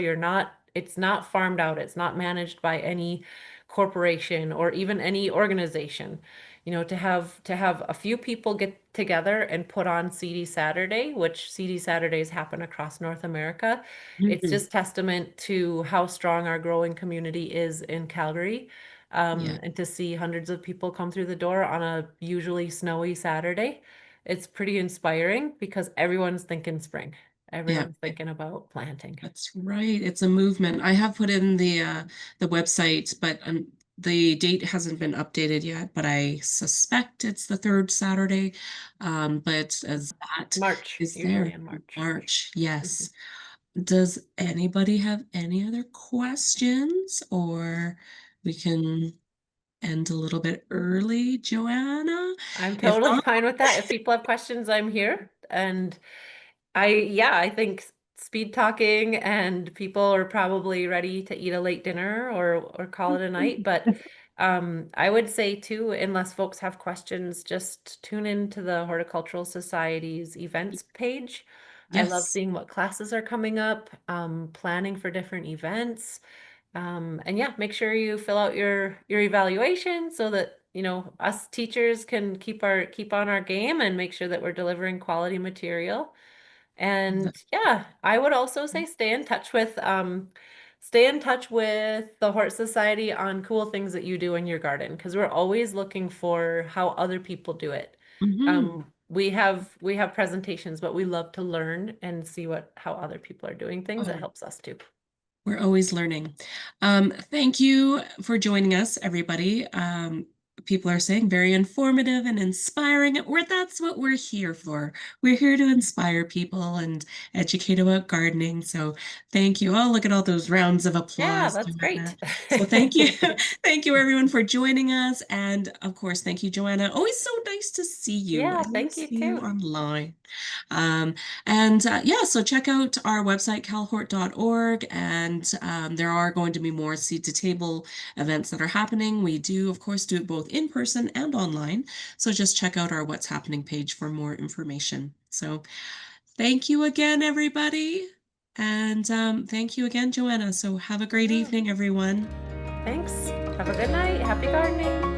it's not farmed out, it's not managed by any corporation or even any organization. To have a few people get together and put on CD Saturday, which CD Saturdays happen across North America, it's Mhm. just testament to how strong our growing community is in Calgary. Yeah, And to see hundreds of people come through the door on a usually snowy Saturday, it's pretty inspiring because everyone's thinking spring. yeah. Everyone's thinking about planting. That's right. It's a movement. I have put in the website, but the date hasn't been updated yet, but I suspect it's the third Saturday. But as that March, is usually there, in March. March, Mhm. yes. Does anybody have any other questions, or we can end a little bit early, Joanna? I'm If totally not, fine with that. If people have questions, I'm here. And I think speed talking and people are probably ready to eat a late dinner or call it a night. But I would say too, unless folks have questions, just tune into the Horticultural Society's events page. I love yes. seeing what classes are coming up, planning for different events. And yeah, make sure you fill out your evaluation so that, us teachers can keep on our game and make sure that we're delivering quality material. And yeah, I would also say stay in touch with the Hort Society on cool things that you do in your garden because we're always looking for how other people do it. Mhm. We have presentations, but we love to learn and see how other people are doing things. It Oh, helps us too. we're always learning. Thank you for joining us, everybody. People are saying very informative and inspiring. That's what we're here for. We're here to inspire people and educate about gardening. So thank you. Oh, look at all those rounds of Yeah, applause, that's Joanna. great. So thank you. Thank you, everyone, for joining us. And of course, thank you, Joanna. Always so nice to see you. I Yeah, always thank you see you too. online. Um, and yeah, so check out our website, calhort.org, and there are going to be more seed to table events that are happening. We do, of course, do it both in person and online. So just check out our What's Happening page for more information. So thank you again, everybody. And thank you again, Joanna. So have a great Yeah, evening, everyone. thanks. Have a good night. Happy gardening.